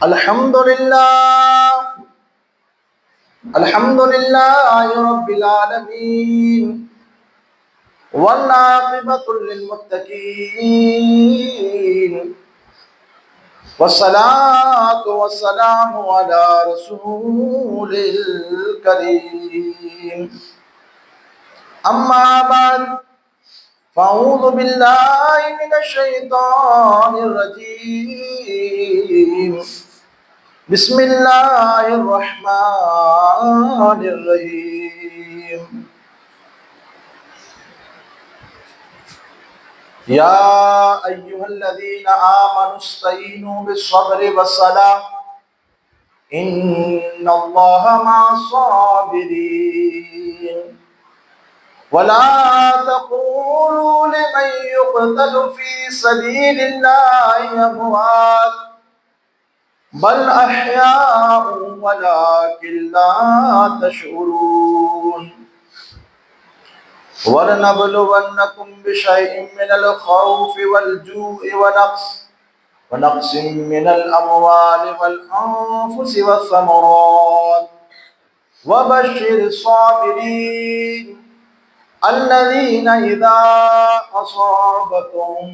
अल्हम्दुलिल्लाह अल्हम्दुलिल्लाहि रब्बिल आलमीन वल आक़िबतु लिल मुत्तक़ीन वस्सलातु वस्सलामु अला रसूलिल करीम अम्मा बाद फ़अऊज़ु बिल्लाहि मिनश शैतानिर रजीम बिस्मिल्लाहिर्रहमानिर्रहीम या अय्युहल्लज़ीना आमनुस्तईनु बिस्सब्रि वस्सलाह इन्नल्लाहा मअस्साबिरीन वला तक़ूलू लिमन युक़तलु फ़ी सबीलिल्लाहि अमवात बल अहयाउ वलाकिन ला तशऊरून वलनबलुवन्नकुम बिशैइन मिनल खौफि वल जूइ वनक़्सिन मिनल अमवालि वल अन्फुसि वस्समरात वबश्शिरिस साबिरीन अल्लज़ीना इज़ा असाबतहुम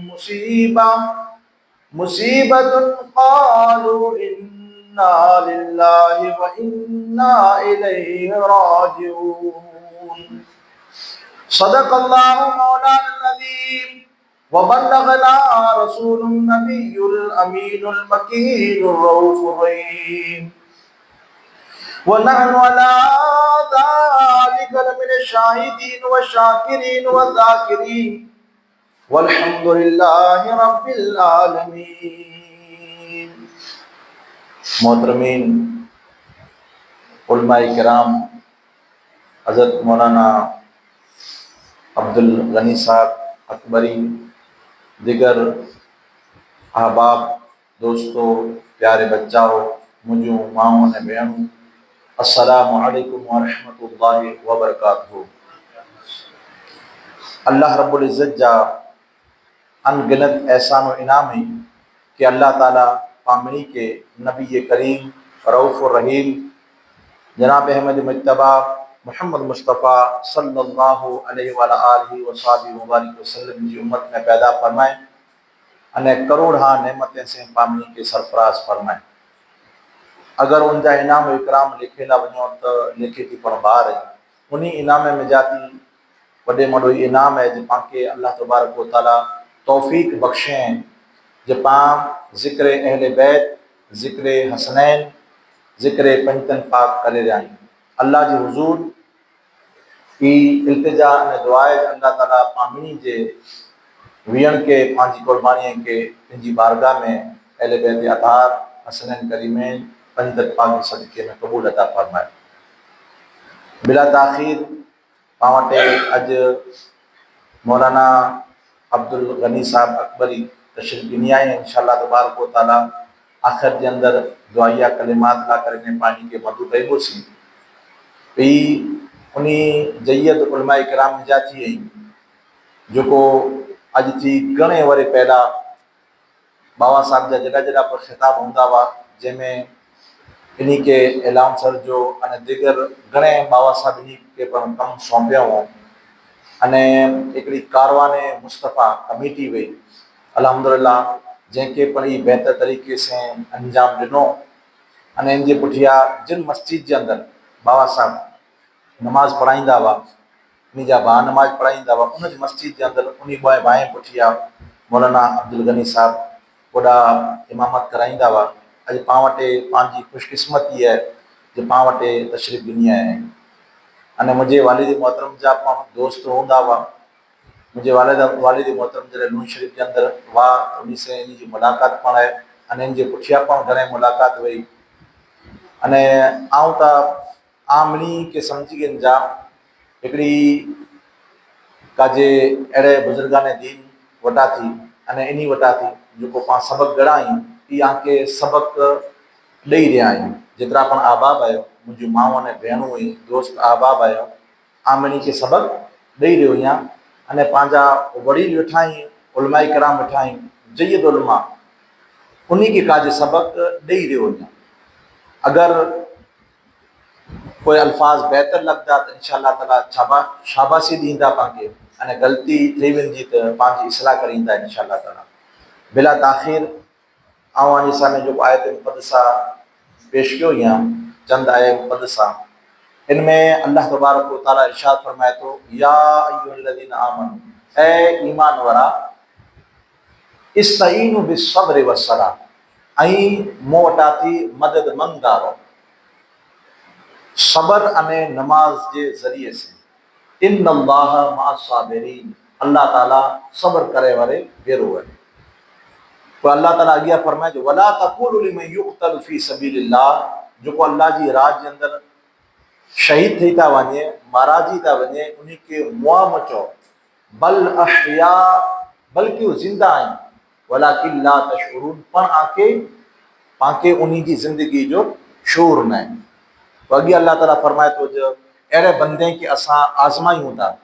मुसीबतुन क़ालू इन्ना लिल्लाहि व इन्ना इलैहि राजिऊन सदक़ल्लाहु मौलाना अज़ीम व बल्लगना रसूलुन नबियुल अमीनुल मकीनुर रऊफुर रहीम व नहनु अला ज़ालिका लमिन शाहिदीन व शाकिरीन व ज़ाकिरीन वल्हम्दुलिल्लाहि रब्बिल आलमीन। मोहतरमीन उलमाए किराम, हज़रत मौलाना अब्दुल गनी साहब अकबरी, दिगर अहबाब, दोस्तों, प्यारे बच्चाओं, मुझूं माओं ने भेणूं, अस्सलामु अलैकुम व रहमतुल्लाहि व बरकातुहू। अल्लाह रब्बुल इज़्ज़त जा अनगिनत एहसान व इनाम है कि अल्लाह ताला पामणी के नबी करीम रऊफ़ुर रहीम जनाब अहमद मुज्तबा मोहम्मद मुस्तफ़ा सल्लल्लाहु अलैहि व आलिहि व सल्लम जी उम्मत में पैदा फरमाए अने करोड़ा नेमतें से पामणी के सरफराज फरमाए। अगर उनजा इनाम इकराम लिखेला वञो तो लिखे थी पण बार उन्हीं इनाम में जाती वॾे वॾो इनाम है जो पाके अल्लाह तबारक व तआला तौफीक बख्शें जो पां ज़िक्र अहले बैत, ज़िक्र हसनैन, ज़िक्र पंजतन पाक करे रहिया आहियूं। अल्लाह जी हुज़ूर की इल्तिजा ने दुआ है अल्लाह ताला पामणी जे वियण के पांजी कुर्बानी के पंहिंजी बारगाह में अहले बैत अतार हसनैन करीमैन पंजतन पाक सदके में कबूल अता फरमाए। बिला ताख़ीर पां वटि अॼु मौलाना अब्दुल गनी साहब अकबरी तशरीफ़ गिनी आए हैं। इंशाअल्लाह तबारक व तआला आखिर के अंदर दुआया कलिमात ला करने पानी के मधु कईबोसी पी उन्हीं जय्यत उलमाए किराम जा थी जो को अज थी घणे वरे पहला बाबा साहब जा जड़ा जड़ा पर खिताब होंदा हुआ जैमें इन्हीं के एलाउंसर जो अने दिगर घणे बाबा साहब इन्हीं के पर कम सौंपिया हो अने एकड़ी कारवाने मुस्तफ़ा कमेटी हुई अल्हम्दुलिल्लाह जैके पढ़ी बेहतर तरीके से अंजाम दिनों अने इन पुठिया जिन मस्जिद के अंदर बाबा साहब नमाज पढ़ाईंदा हुआ उन बा नमाज पढ़ाईंदा हुआ उन मस्जिद के अंदर उन बाएं पुठिया मौलाना अब्दुल गनी साहब वॾा इमामत कराईंदा हुआ। अॼु पां वटि पंहिंजी ख़ुशकिस्मती है जो पां वटि तशरीफ़ ॾिनी आहे अने मुंहिंजे वालिद मोहतरम जा पाण दोस्त हूंदा हुआ। मुंहिंजे वालिद मोहतरम जॾहिं नून शरीफ़ के अंदर वाह उन से इन जी मुलाक़ात पाण आहे अने इन जे पुठियां पाण घणे मुलाक़ात हुई अने आऊं त आमणी के समझी गिन जा हिकिड़ी काजे अहिड़े बुज़ुर्गाने दीन वटा थी अने इन वटा थी जेको पाण सबक़ घणा आहियूं इहा के सबक़ ॾेई रहिया आहियूं जेतिरा पाण आबाब आहियो मुंहिंजूं माऊं अने भेणूं हुई दोस्त आबाब आहियो आमणी के सबक़ ॾेई रहियो आहियां अने पंहिंजा वॾील वेठा आहियूं उलमाए किराम वेठा आहियूं जय्यद उलमा उन्हीं के काज सबक ॾेई रहियो वञा। अगर कोई अल्फाज बेहतर लगता तो इंशाअल्लाह ताला शाबाशी दींदा पांखे, अने गलती थी वेंदी तो पांजी इस्लाह करींदा इंशाअल्लाह ताला। बिला ताखीर आवानी सामने जो आयत मुक़द्दसा पेश कयो या चंद आयत मुक़द्दसा, इनमें अल्लाह तबारक व तआला इरशाद फरमाए तो, या अय्युहल्लज़ीना आमनू, ए ईमान वारा, इस्तईनु बिस्सब्रि वस्सलाह, ऐं मूं वटां थी मदद मंगदा रहो सबर अने नमाज के जरिए से। इन्नल्लाह मअस्साबिरीन, अल्लाह ताला सबर करे वारे भेरो है। तो अल्लाह ताला अॻियां फरमाए जो वला तक़ूलु लिमन युक़्तलु फ़ी सबीलिल्लाह, जो को अल्लाह जी राह के अंदर शहीद थी था वञे, माराजी था वञे, उन्हीं के मुआ मचो, बल अहया, बल्कि वो जिंदा आहिनि, वलाकिन ला तशउरून, पण आके पाके उन्हीं की जिंदगी जो शूर न आहे। तो अॻे अल्लाह ताला फरमाए तो जो अहिड़े बंदे के असां आज़मायूं था,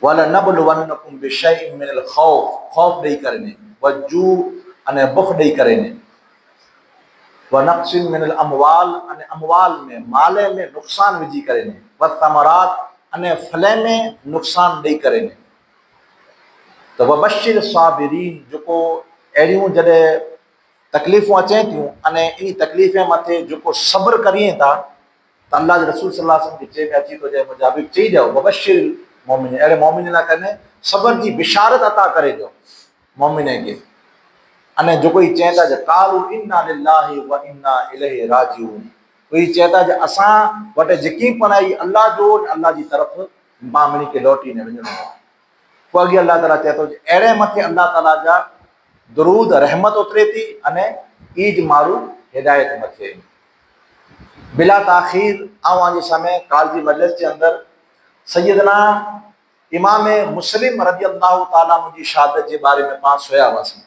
वलनबलुवन्नकुम बिशैइन मिनल खौफ, खौफ ॾेई करे ने, वजू अने बुख ॾेई करे ने, वनक़्सिन मिनल अमवाल, अने अमवाल में माले में नुक़सान विझी करे ने, वथमरात अने फले में नुक़सान ॾेई करे ने। तो वबशिर साबिरीन, जो को अहिड़ियूं जॾहिं तकलीफ़ूं अचनि थियूं अने इन तकलीफ़े मथे जो सब्र करिए था, तो अल्लाह के रसूल सल्लल्लाहु अलैहि वसल्लम के चए में अची तो जाए मुजाबिक चई ॾियो, वबशिर मोमिन, अहिड़े मोमिन लाइ कने सब्र की बिशारत अता करे ॾियो मोमिन के। अने जो कोई चए था जो कालू इन्ना लिल्लाहि व इन्ना इलैहि राजिऊन, कोई चए था जो असां वटि यकीन पण आई अल्लाह जो, अल्लाह की तरफ मोमिन के लौटी ने वञणो आहे। पोइ अॻे अल्लाह ताला चए थो अहिड़े मथे अल्लाह ताला जा दुरूद रहमत उतरे थी अने ईद मारू हिदायत मथे। बिला ताखीर आवाज़ समय काल जी मजलिस के अंदर सैयदना इमाम मुस्लिम रज़ी अल्लाह ताला जी शहादत के बारे में पास हुआ हुआसीं।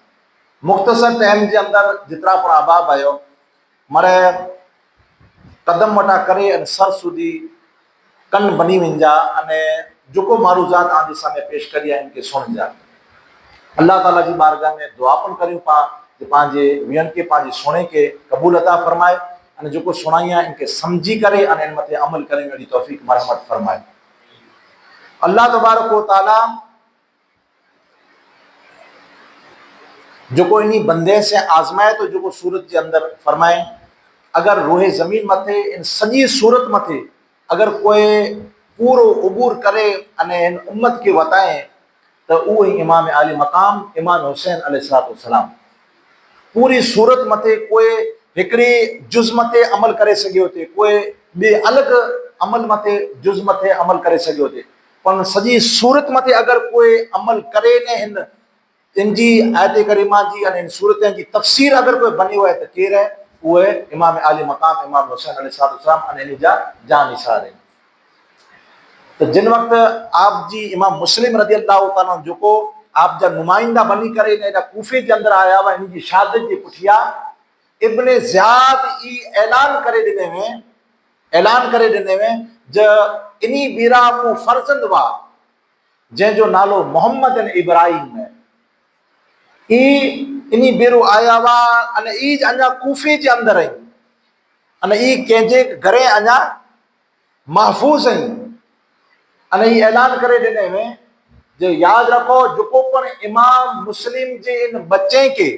मुख्तसर टाइम के अंदर जितना पण अहबाब आयो, मरे कदम वटा करे अने सर सुधी कन बनी वञा अने जेको मारूज़ात आदि सामने पेश करी आहे इनके सुन जा। अल्लाह ताला जी बारगाह में दुआ पण करियूं पा कि पांजे वियन के पांजे सुने के कबूल अता फरमाए, अने जेको सुनाई आहे इनके समझी करे अने इन मथे अमल करे वाली तौफीक मरहमत फरमाए। अल्लाह तबारक व तआला जो को इन्हीं बंदे से आजमाए तो जो को सूरत के अंदर फरमाए, अगर रूहे जमीन मथे इन सजी सूरत मथे अगर कोई पूरो उबूर करे अने इन उम्मत के वताए तो वो इमाम आली मकाम इमाम हुसैन अलैहिस्सलाम पूरी सूरत मथे कोई हिकड़ी जुज मथे अमल करे सके थे, कोई बे अलग अमल मथे जुज मथे अमल करे सके थे, पर सजी सूरत मथे अगर कोई अमल करे ने इनजी आयत करीमा जी अने इन सूरतन की तफसीर अगर कोई बनी हुआ है तो केर है, वो है इमाम आली मकाम इमाम हुसैन अलैहिस्सलाम अने इनजा जान निसार है। तो जिन वक्त आप जी इमाम मुस्लिम रज़ी अल्लाह ताला जो को आप जा नुमाइंदा बनी करे ने कूफे के अंदर आया हुआ, इनकी शहादत की पुठिया इब्ने ज़ियाद ई ऐलान करे ॾिने में जो इन्हीं बीरा को फर्जंद हुआ जंहिंजो नालो मोहम्मद इब्राहिम है, इन्हीं बेरो आया हुआ अने ई अञा कूफे के अंदर आई अने ई कंहिंजे घरे अञा महफूज आई अने ई ऐलान करे ॾिने में जो याद रखो जेको पण इमाम मुस्लिम जे इन बच्चे के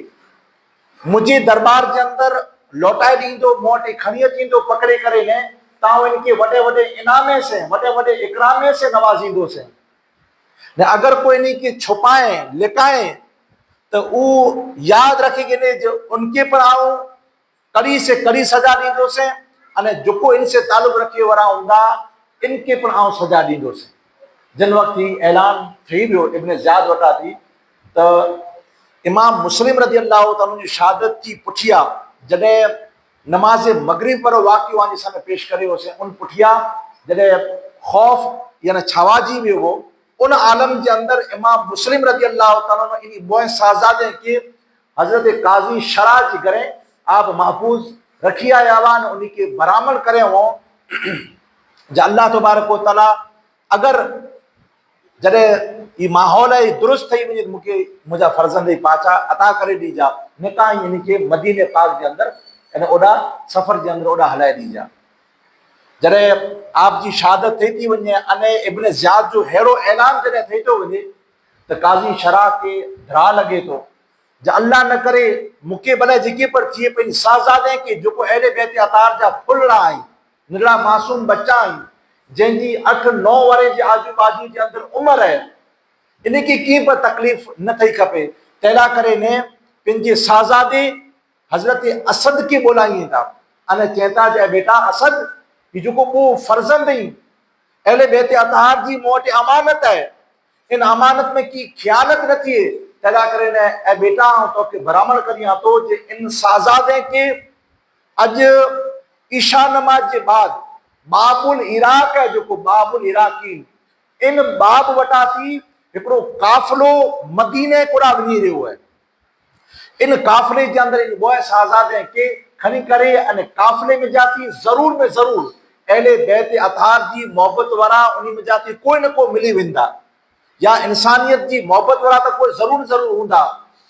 मुझे दरबार के अंदर लौटाए दींदो, मोटे खणी अचींदो पकड़े करे ने, तां इनके वडे वडे इनामे से वडे वडे इकरामे से नवाजींदो से ने। अगर कोई इन्हीं के छुपाए लिकाए तो वो याद रखे ने जो उनके पर आओ कड़ी से कड़ी सजा दींदो से अने जेको इनसे ताल्लुक रखे वारा हुंदा इनके पर आओ सजा दींदो से। जिन वक्त ही ऐलान थी वियो इब्ने ज़ियाद वटा थी तो इमाम मुस्लिम रज़ी अल्लाह ताला जी शहादत की पुठिया जॾहिं नमाज मगरिब पर वाक़ियो वञी सामने पेश करे होसे, उन पुठिया जॾहिं खौफ यानी छावाजी वियो हो, उन आलम के अंदर इमाम मुस्लिम रज़ी अल्लाह ताला इन बोए साजादे के हजरत काजी शरा जी करे आप महफूज रखी आया हुआ उन्हीं के बरामद करे हो जो अल्लाह तबारक व तआला अगर जॾहिं ई माहौल दुरुस्त थी वञे मुझे मुंहिंजा फर्जंद पाचा अता करे दीजा, निकाह यानी के मदीने पाक के अंदर यानी ओडा सफ़र के अंदर ओडा हलाए दीजा। जरे आप जी शहादत थी थी वने अने इब्न ज़ियाद जो हेरो ऐलान जरे थे तो वने तो काजी शरा के धरा लगे तो ज अल्लाह न करे मुके भले जिके पर थिए पे साजादे के जो को अहले बैत अतार जा फुलड़ा आई निड़ा मासूम बच्चा आई जंजी 8-9 वरे जे आजू बाजू के अंदर उम्र है इनकी की पर तकलीफ न थई खपे तैला करे ने पिंजे साजादे हजरत असद के बोलाई था अने चेता जे बेटा असद ये जो को वो फर्जंद ही अहले बैत अतार जी मोटे अमानत है इन अमानत में की ख्यानत न थिए तैला करे ने ए बेटा तो के बरामद करिया तो जे इन साजादे के अज ईशा नमाज के बाद बाबुल इराक है जो को बाबुल इराकी इन बाब वटा थी एकड़ो काफिलो मदीने कोड़ा वनी रहो है इन काफिले के अंदर इन वो साजादे के खनी करे अने काफिले में जाती जरूर में जरूर अहले बैत अतार जी मोहब्बत वारा उन्हीं में जाती कोई न कोई मिली विंदा या इंसानियत जी मोहब्बत वाला तो कोई जरूर जरूर हुंदा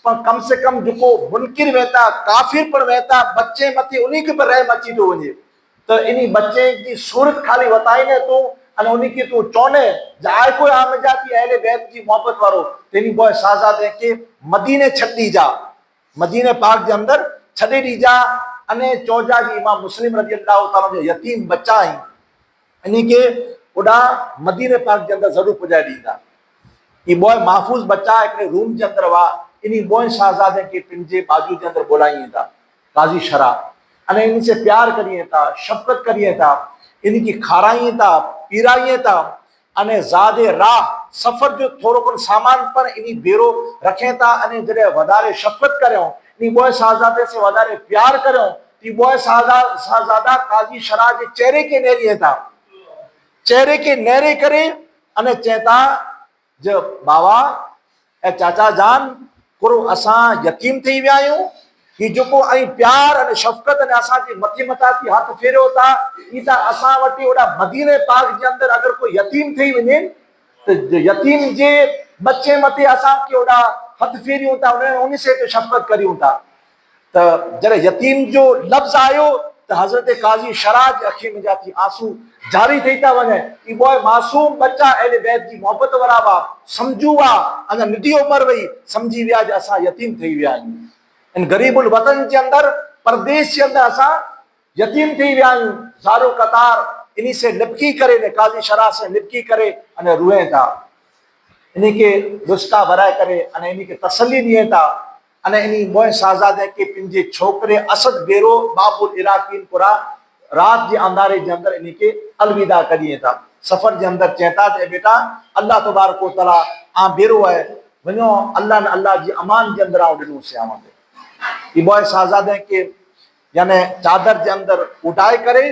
पर कम से कम जो मुनकिर वेता काफिर पर वेता बच्चे मथे उन्हीं के पर रह मची तो वने तो इन्हीं बच्चे की सूरत खाली बताई ने तो अने उन्हीं की तू चोने जाए कोई आम जाती अहले बैत की मोहब्बत वारो तेनी बोय साजादे के मदीने छड़ी जा मदीने पाक के अंदर छड़े दी जा अने चौजा जी इमाम मुस्लिम रजी अल्लाह तआला जो यतीम बच्चा है इन्हीं के उड़ा मदीने पाक के अंदर जरूर पुजाए दीदा ये बॉय महफूज बच्चा एक रूम के अंदर वा इन्हीं बॉय शहजादे के पिंजे बाजू के अंदर बोलाई था काजी शरा अने इनसे प्यार करिए था शफकत करिए था इनकी खाराइए था पीराइए था अने ज़ादे राह सफर जो थोड़ो को सामान पर इन्हीं बेरो रखे था अने जरे वधारे शफकत करो इन्हीं बॉय शहजादे से वधारे प्यार करो ती बॉय शहजादा काजी शरा के चेहरे के नेरिए था चेहरे के नेरे करे अने चेता जो बाबा ए चाचा जान करो असा यतीम थी विया आहियूं ही जो को आई प्यार अने शफकत अने असा जी मथी मथा थी हाथ फेरियो था ई ता असा वटी ओडा मदीने पाक के अंदर अगर कोई यतीम थी वने तो यतीम जे बच्चे मथे असा के ओडा हाथ फेरियो था उन्हें से तो शफकत करियो था तो जरे यतीम जो लफ्ज आयो तो हजरत काजी शराज अखी में जाती आंसू जारी थी था वने ई बॉय मासूम बच्चा अहले बैत की मोहब्बत वरावा समझुआ अने निडी उम्र वई समझी विया जे असा यतीम थी विया इन गरीबुल वतन के अंदर परदेश के अंदर असा यतीम थी विया सारो कतार इन्हीं से लिपकी करे ने काजी शरा से लिपकी करे अने रुए था इन्हीं के दुस्का भराए करे अने इन्हीं के तसल्ली दिए था अने इन्हीं मोए शहजादे के पिंजे छोकरे असद बेरो बाबुल इराकीन पुरा रात के अंधारे के अंदर इन्हीं के अलविदा करिए था सफर के अंदर चेता थे बेटा अल्लाह तबारक व तआला आ बेरो है वनो अल्लाह ने अल्लाह जी अमान के अंदर आओ दिनो से आवे ई मोए शहजादे के यानी चादर के अंदर उठाए करे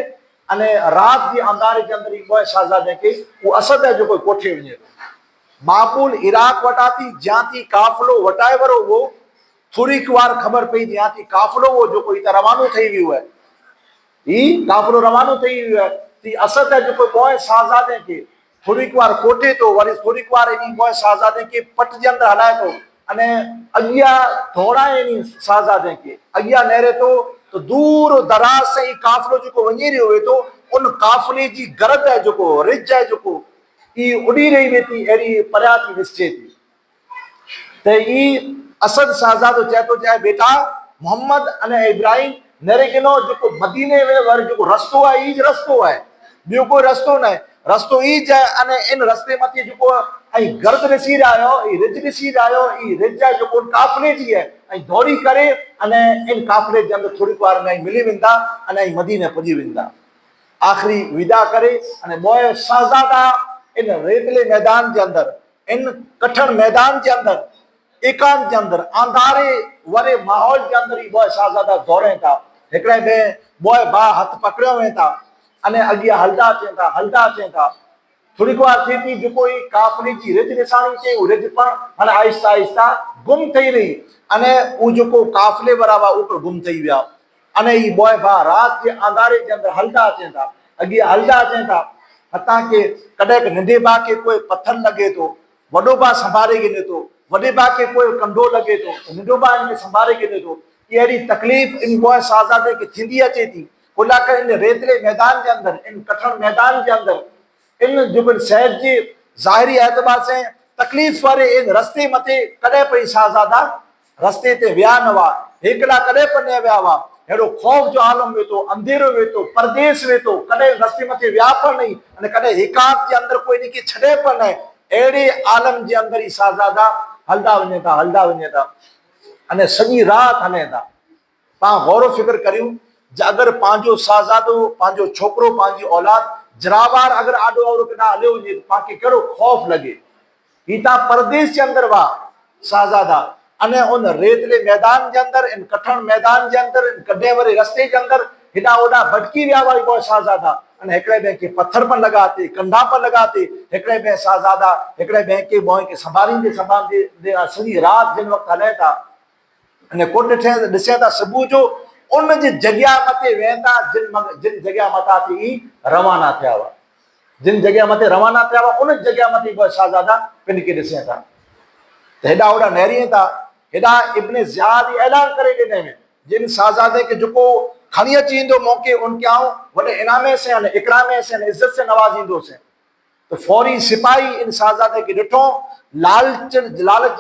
अने रात के अंधारे के अंदर ई मोए शहजादे के वो असद है जो कोई कोठे वने बाबुल इराक वटाती जाती काफिलो वटाए वरो वो थोड़ी वार खबर पई जहाँ थी काफिलो वो जो कोई रवानो थी वियो है ई काफिलो रवानो थी वियो है ती असद है जो कोई मोए शहजादे के थोड़ी वार कोठे तो वरी थोड़ी वार इनी मोए शहजादे के पट जे अंदर हलाए तो अने अगिया दौड़ाए इनी शहजादे के अगिया नेरे तो दूर दराज से ही काफिलो जो को वनी रहियो है तो उन काफिले जी गरद है जो को रिज है जो को ई उड़ी रही वेती एरी पर्याती निश्चय थी ते ई असद शहजादो चेतो जाए बेटा मोहम्मद अने इब्राहिम नेरे किनो जो मदीने में वर जो रस्तो है ई रस्तो है बियो कोई रस्तो न रस्तो ई जाए अने इन रस्ते मथे जो आई गर्द रसी आयो ई रिज रसी आयो ई रिज जो को काफिले जी है आई दौड़ी करे अने इन काफिले जे अंदर थोड़ी बार में मिली विंदा अने मदीने पुजी विंदा आखिरी विदा करे अने मोए शहजादा इन रेतले मैदान के अंदर इन कठिन मैदान के अंदर एकांत के अंदर अंधारे वरे माहौल के अंदर ही बॉय शहजादा दौड़े था एकड़े में बॉय बा हाथ पकड़े हुए था अने अगिया हलदा अचे था थोड़ी बार थी थी जो कोई काफिले की रिज निशानी थे वो रिज पर हने आहिस्ता आहिस्ता गुम थई रही अने वो जो को काफिले बराबर ऊपर गुम थई विया अने ई बॉय बा रात के अंधारे के अंदर हलदा अचे था अगिया हलदा अचे था हता के कदे नंढे बा के कोई पत्थर लगे तो वडो बा संभाले गिने तो वडे बा के कोई कंडो लगे तो नंढो बा इनके संभाले गिने तो ये अड़ी तकलीफ़ इन बॉय साहज़ादे के थींदी अचे थी। खुला कर इन रेतले मैदान के अंदर, इन कठण मैदान के अंदर, इन जुबिन शहर जे ज़ाहिरी एतबार से तकलीफ़ वारे इन रस्ते मथे कॾहिं पई साहज़ादा रस्ते ते विया न हुआ, हिकिड़ा कॾहिं पर न विया हुआ। हेड़ो ख़ौफ़ जो आलम वेठो, अंधेरो वेठो, परदेस वेठो, कॾहिं रस्ते मथे विया पर नहीं, अने कॾहिं हिकाब जे अंदर कोई इनखे छॾे पर न। अहिड़े आलम जे अंदर ई साहज़ादा हलदा वञे था अने सॼी राति हले था। पाण गौर फिक्र करियूं अगर पंहिंजो साहज़ादो, पंहिंजो छोकिरो, पंहिंजी औलाद जराबार अगर आॾो अवड़ो केॾांहुं हलियो वञे त पाण खे कहिड़ो ख़ौफ़ लॻे। ही तां परदेस जे अंदर हुआ साहज़ादा, अने उन रेतले मैदान के अंदर, इन कठण मैदान के अंदर, इन कॾे वारे रस्ते के अंदर हेॾा होॾा भटकी विया हुआ बॉय साहज़ादा। अने हिकिड़े ॿिए खे पत्थर पर लगाते, कंधा पर लगाते, हिकिड़े ॿिए साहज़ादा हिकिड़े ॿिए खे बॉय खे संभालींदे सॼी राति जिन वक़्तु हले था। अने को ॾिसे था सुबुह जो उन जी जॻह मथे वेंदा जिन जॻह मथां थी रवाना थिया हुआ, जिन जॻह मथे रवाना थिया हुआ उन जॻह मथे बॉय साहज़ादा पिन खे ॾिसे था त हेॾा होॾा नेरीअ था। हेॾा इब्न ज़ियाद ऐलान करे ॾिने में जिन साहज़ादे के जेको खणी अची ईंदो मौक़े उनखे आऊं वॾे इनामे से अने इकरामे से अने इज़त से नवाज़ींदोसीं। तो फौरी सिपाही इन साहज़ादे के ॾिठो, लालच जे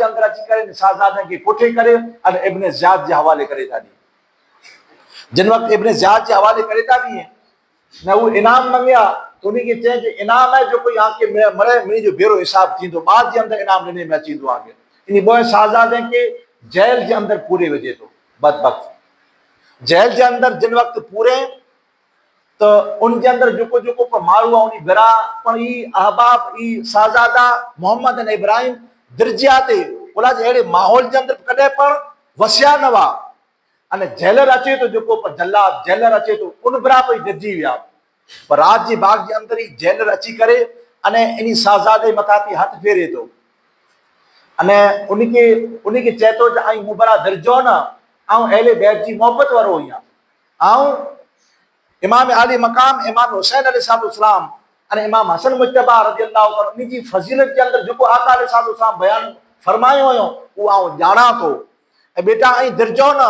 अंदर अची करे इन साहज़ादे के कोठे करे अने इब्न ज़ियाद जे हवाले करे था ॾियनि। जिन वक़्तु इब्न ज़ियाद जे हवाले करे था ॾियनि न उहो इनाम मंगिया त उनखे चई जो इनाम है जो कोई आके मरे मिणी जो भेरो हिसाब थींदो, बाद जे अंदर इनाम ॾिने में अची वेंदो आगे। इन बॉय साहज़ादे के जेल जे अंदर पूरे विझे थो। बदबख्त जेल जे अंदर जिन वक़्तु पूरे तो उन जे अंदर जेको जेको पर माण्हू आहे उन बिरा पण ई अहबाब ई साहज़ादा मोहम्मद अने इब्राहिम दिरजिया ते उला जे अहिड़े माहौल जे अंदर कॾहिं पण वसिया न हुआ। अने जेलर अचे तो जेको पर जल्लाद जेलर अचे तो उन बिरा पई दिरजी विया। पर रात जी बाग जे अंदर ई जेलर अची करे अने इन साहज़ादे मथां थी हथ फेरे थो अने उनखे चए थो त आई मुबरा दिरजो न ऐं अहले बैत जी मोहब्बत वारो आहियां। ऐं इमाम आली मकाम इमाम हुसैन अलैहिस्सलाम अने इमाम हसन मुज्तबा रज़ियल्लाहु ताला उन जी फज़ीलत के अंदर जेको आका अलैहिस्सलाम बयान फरमायो हुयो उहो आउं ॼाणा थो। ऐं बेटा आई दिरजो न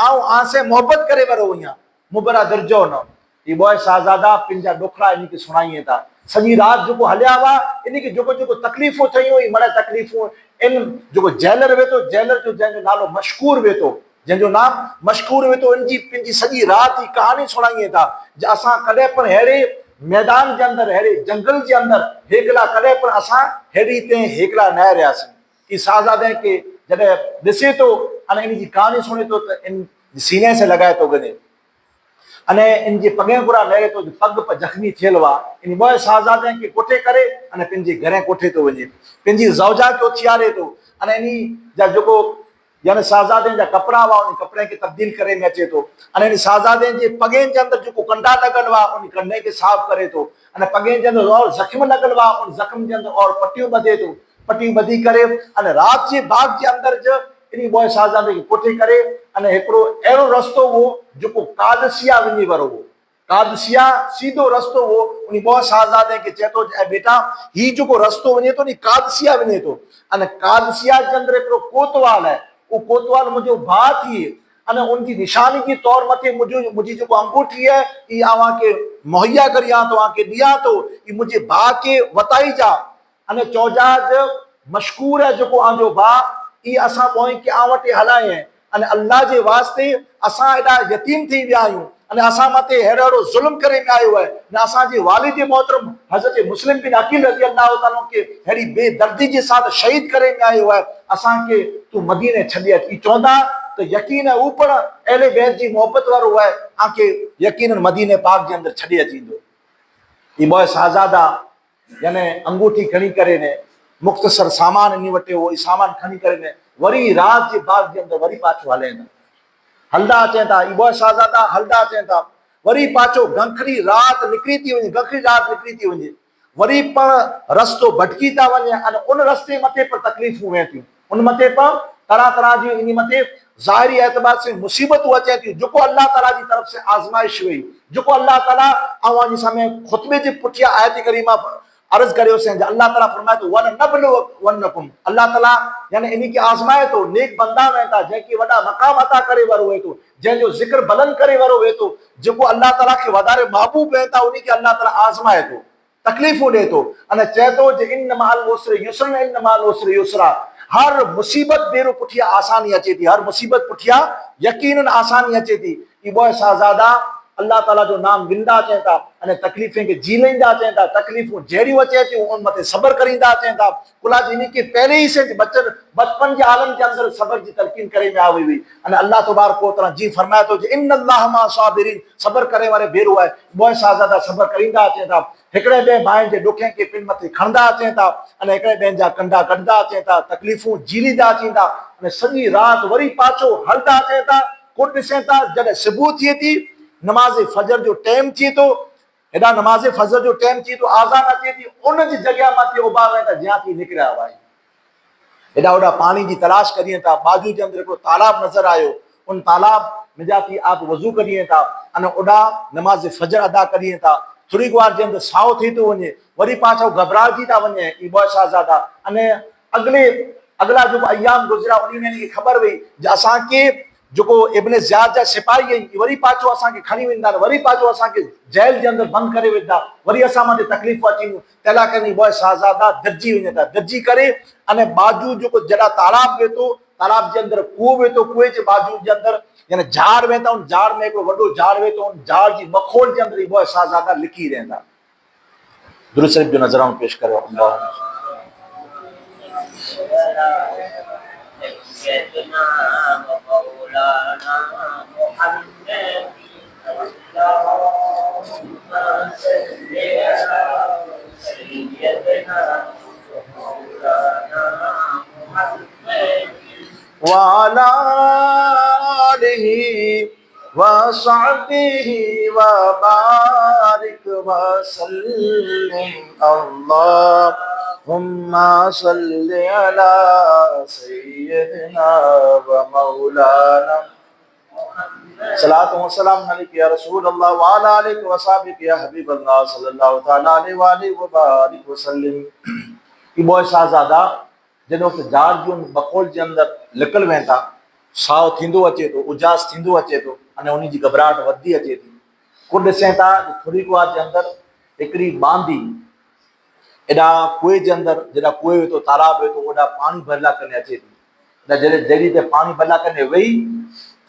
आउं आसे मोहब्बत करे वारो आहियां, मुबरा दिरजो न। ये बॉय साहज़ादा पंहिंजा ॾुखड़ा इनखे सुणाइनि था। सॼी राति जेको हलिया हुआ इनखे जेको जेको तकलीफ़ूं थियूं मना तकलीफ़ूं इन जेको जेलर वेठो, जेलर जो जंहिंजो नालो मशकूर वेठो, जंहिंजो नाम मशकूर वेठो, इनजी पंहिंजी सॼी राति जी कहानी सुणाइनि था। असां कॾहिं पण अहिड़े मैदान जे अंदर, अहिड़े जंगल जे अंदर हेकला कॾहिं पण असां हेड़ी ते हेकला न रहियासीं। ई साहज़ादे के जॾहिं ॾिसे थो अने इन जी कहानी सुणे थो त इन सीने से लॻाए थो गॾे अने इन जे पगे घुरा लहे थो, पग पर जख्मी थियल हुआ। इन बॉय साहज़ादे के कोठे करे अने पंहिंजे घरे कोठे थो वञे, पंहिंजी ज़ौजा खे उथियारे थो अने इन जा जेको यानी साहज़ादे जा कपिड़ा हुआ उन कपिड़े खे तब्दील करे में अचे थो अने इन साहज़ादे जे पगनि जे अंदर जेको कंडा लॻल हुआ उन कंडे खे साफ़ करे थो अने पगनि जे अंदर और ज़ख़्म लॻल हुआ उन ज़ख़्म जे अंदर और पटियूं ॿधे थो। पटियूं ॿधी करे अने राति जे बाग जे अंदर इन बॉय साहज़ादे खे कोठे करे अने हिकिड़ो अहिड़ो रस्तो हो जेको कादसिया वञी वारो हो। कादसिया सीधो रस्तो हो। उन बॉय साहज़ादे के चए थो बेटा ही जेको रस्तो वञे थो नी कादसिया वञे थो अने कादसिया जे अंदर हिकिड़ो कोतवाल है, वो कोतवाल मुंहिंजो भाउ थिए अने उनकी निशानी के तौर मथे मुंहिंजी जेको अंगूठी है ये अव्हांखे मुहैया करियां थो, तव्हांखे ॾियां थो, ये मुंहिंजे भाउ खे वताई जा अने चौजा मशकूर है जेको आंजो भाउ ई असां बॉय के आ वटि हलाए अने अल्लाह जे वास्ते असां एॾा यतीम थी विया आहियूं अने असां मथे अहिड़ो ज़ुल्म करे में आयो है न असांजे वालिद मोहतरम हज़रत मुस्लिम बिन अकील रज़ियल्लाहु ताला के अहिड़ी बेदर्दी के साथ शहीद करे में आयो है। असांखे तूं मदीने छॾे अच। ई चवंदा त यकीन है ऊपर अहले बैत जी मोहब्बत वारो है, आके यकीनन मदीने पाक जे अंदर छॾे अचींदो। ई बॉय साहज़ादा यानी अंगूठी खणी करे ने मुख़्तसर सामान इन वटे वो सामान खणी करे ने वरी रात जे बाग जे अंदर वरी पाछो हले हलदा अचनि था। ई बॉय साहज़ादा हलदा अचनि था वरी पाछो गंखरी रात निकिरी थी वञे, गंखरी रात निकिरी थी वञे वरी पण रस्तो भटकी था वञे अने उन रस्ते मथे पर तकलीफ़ूं वें थियूं, उन मथे पर तरह तरह जी इन मथे ज़ाहिरी एतबार से मुसीबतूं अचे थियूं जेको अल्लाह ताला जी तरफ से आज़माइश हुई, जेको अल्लाह ताला ऐं अॼु समय खुतबे जे पुठियां आयत करीमा अर्ज करियो से अल्लाह ताला फरमाए तो वन नबलु वन्नकुम, अल्लाह ताला यानी इन्हीं की आजमाए तो नेक बंदा वेता जंहिंखे वॾा मक़ाम अता करे वरो वे तो, जंहिंजो ज़िक्र बुलंद करे वरो वे तो, जेको अल्लाह ताला खे वधारे महबूब वेता उन्हीं खे अल्लाह ताला आजमाए तो, तकलीफ़ूं ॾे थो। अने चए थो जे इन माल उस्र युस्रन, इन माल उस्र युस्रा, हर मुसीबत बेरो पुठिया आसानी अचे थी, हर मुसीबत पुठिया यकीनन आसानी अचे थी। इबो साहज़ादा अल्लाह ताला जो नाम गिंदा अचनि था अने तकलीफ़ें खे जी लेंदा अचनि था, तकलीफ़ूं जहिड़ियूं अचे थियूं उन मथे सब्र करींदा अचनि था। कुला जी इन खे पहिरीं ई से बचपन जे आलम के अंदर सब्र जी तलकीन करे में आई हुई। अने अल्लाह तबारक व तआला जी फरमाए थो जे इन अल्लाह मा साबिरीन, सब्र करे वारे भेरो आहे। बोए साहज़ादा सब्र करींदा अचनि था, हिकिड़े ॿिए भाइनि जे ॾुखियनि खे पिन मथे खणंदा अचनि था अने हिकिड़े ॿियनि जा कंडा कढंदा अचनि था, तकलीफ़ूं झीलींदा अचनि था अने सॼी राति वरी पाछो हलंदा अचनि था। को ॾिसनि था जॾहिं सुबुह थिए थी, नमाज़ फजर जो टाइम थिए थो, हेॾा नमाज़ फजर जो टाइम थिए थो, आज़ान अचे थी, उन जी जॻह मथे उभा वें त ज्यां थी निकिरिया हुआ हेॾा होॾा पानी की तलाश करिए था। बाजू के अंदर हिकिड़ो तालाब नज़र आयो, उन तालाब में जा थी आप वज़ू करिए था अने ओॾा नमाज़ फजर अदा करिए था। थोड़ी वार जे अंदर साओ थी थो वञे, वरी पाछो घबराइजी था वञे इबो साहज़ादा। अने अगला जो अयाम गुज़रा उन में इनखे ख़बर हुई जे असांखे जेको इब्न ज़ियाद जा सिपाही आहिनि वरी पाछो असांखे खणी वेंदा, वरी पाछो असांखे जेल जे अंदर बंदि करे वेंदा, वरी असां मथे तकलीफ़ अची तैला करे इबो साहज़ादा दर्जी वञे था। दर्जी करे अने बाजू जेको जॾहिं तालाब वेठो, तालाब जे अंदर कुओं वेठो, कुएं जे बाजू जे अंदर यानी झाड़ वेंदा, उन झाड़ में हिकिड़ो वॾो झाड़ वेठो, उन झाड़ जी मखोल जे अंदर इबो साहज़ादा लिकी रहंदा। दुरूद शरीफ जो नज़रानो पेश करियो। वाला आलिही व सहबिही व बारिक व सल्लिम अल्लाहुम्मा सल्लि अला सय्यिदिना व मौलाना सलात व सलाम अलैका या रसूल अल्लाह व अला आलिका व सहबिका या हबीब अल्लाह सल्लल्लाहु तआला अलैहि व बारिक व सल्लिम। इबो साहज़ादा जन वक्त झाड़ जो बखोल के अंदर लिकल वें था, साओ थींदो अचे तो, उजास थींदो अचे तो अने उन जी घबराहट वधी अचे थी। को ॾिसें था थोड़ी वार जे अंदर हिकिड़ी बांदी एॾा कुएं जे अंदर, जॾहिं कुएं वेठो, तालाब वेठो, ओॾा पानी भरला करने अचे थी। जॾहिं ते पानी भरला करने वेही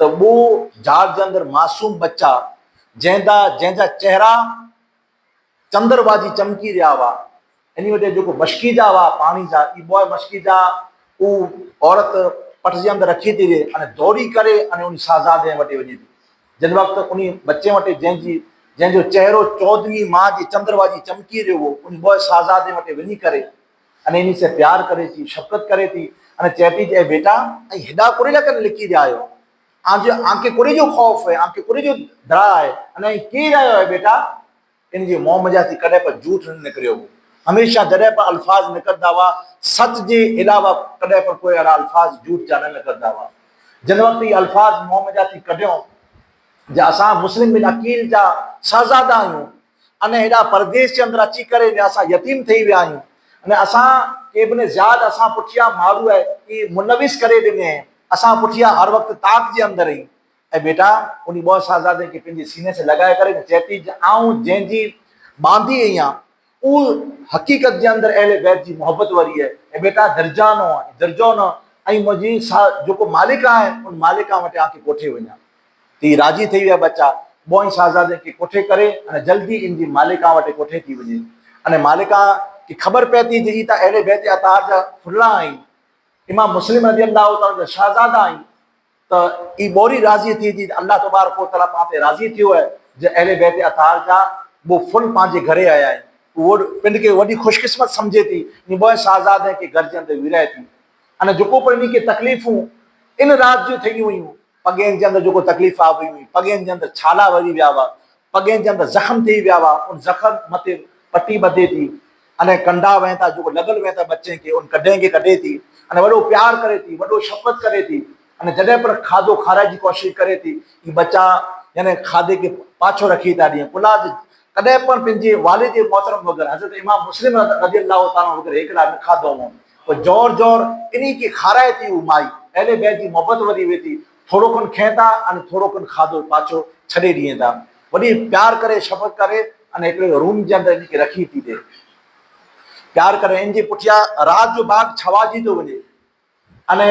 तो वो झाड़ जे अंदर मासूम बच्चा जंहिंजा चेहरा चंद्रबाजी चमकी रहा हुआ, इन वजह जो मशकी जा हुआ पानी जा, इबो मशकी जा उ औरत पट जे अंदर रखी थी रहे अने दौड़ी करे अने उन साहज़ादे वटे वञे थी। जिन वक्त उन बच्चे वटे जंहिंजो चेहरो 14वीं माह जी चंद्रबाजी चमकी रहियो हो, उन बॉय साहज़ादे वटे वञी करे अने इन से प्यार करे थी, शफ़क़त करे थी अने चए थी जे बेटा ऐं हेॾा कुड़े लॻनि लिकी रहिया आहियो, आंखे कुड़े जो ख़ौफ़ है, आंखे कुड़े जो डरा है, अने की रहियो है बेटा। इन जी मोह मजा थी कॾहिं पर झूठ न निकिरियो हो। हमेशा जॾहिं पर अल्फाज निकिरंदा हुआ सच जे अलावा कॾहिं पर कोई अहिड़ा अल्फाज झूठ जा न निकिरंदा हुआ। जिन वक़्तु इहे अल्फाज मोह मजा थी कढियो जे असां मुस्लिम बिन अकील जा शहज़ादा आहियूं अने हेॾा परदेस जे अंदरि अची करे असां यतीम थी विया आहियूं अने असां के इब्न ज़ियाद असां पुठियां माण्हू आहे कि मुनविस करे ॾिने, असां पुठियां हर वक़्तु ताक़ जे अंदरि ई। ऐं बेटा उन ॿ शहज़ादे खे पंहिंजे सीने से लॻाए करे चए थी आऊं जंहिंजी बांदी आहियां उहो हक़ीक़त जे अंदरि अहले बैत जी मोहबत वारी है। ऐं बेटा दर्जो न ऐं मुंहिंजी जेको मालिक आहे उन मालिक वटि आके कोठे वञा। ती राजी थी विया बच्चा बोई शहज़ादे के कोठे करे अने जल्दी इन जी मालिका वटि कोठे थी वञे अने मालिका की ख़बर पए थी जे त अहले बैत अतार जा फुला आहिनि, इमाम मुस्लिम रज़ी अल्लाह तआला जा शहज़ादा आहिनि। त ई बोरी राज़ी थी थी अल्लाह तबारक व तआला पाण ते राज़ी थियो है जे अहले बैत अतार जा वो फुल पंहिंजे घरे आया आहिनि। वो पिंड खे वॾी ख़ुशकिस्मत सम्झे थी इन ॿ शहज़ादे के घर जे अंदरि विराए थी अने जेको पर इन खे तकलीफ़ूं इन राति जूं ठही हुयूं, पगेनि जे अंदरि जेको तकलीफ़ आ हुई, पगेनि जे अंदरि छाला वरी विया हुआ, पगेनि जे अंदरि ज़ख़्म थी विया हुआ, उन ज़ख़्म मथे पटी ॿधे थी अने कंडा वें था जेको लॻल वें था बच्चे खे उन कॾहिं खे कढे थी अने वॾो प्यार करे थी, वॾो शफ़क़त करे थी अने जॾहिं पर खाधो खाराइण जी कोशिशि करे थी, ई बच्चा यानी खाधे खे पाछो रखी था ॾियनि। पुलाद कॾहिं पण पंहिंजे वालिद मोहतरम वग़ैरह हज़रत इमाम मुस्लिम रज़ियल्लाहु ताला वग़ैरह हिकिड़ा न खाधो हो, पोइ जोर जोर इन्ही खे खाराए थी उहा माई, अहले बैत जी मोहबत वधी वेठी, थोरो खनि खाइनि था अने थोरो खनि खाधो पाछो छॾे ॾियनि था, वॾी प्यार करे शफ़क़त करे अने हिकिड़े रूम जे अंदरि इनखे रखी थी ॾे, प्यार करे इन जे पुठियां राति जो बाग छवाजी थो वञे अने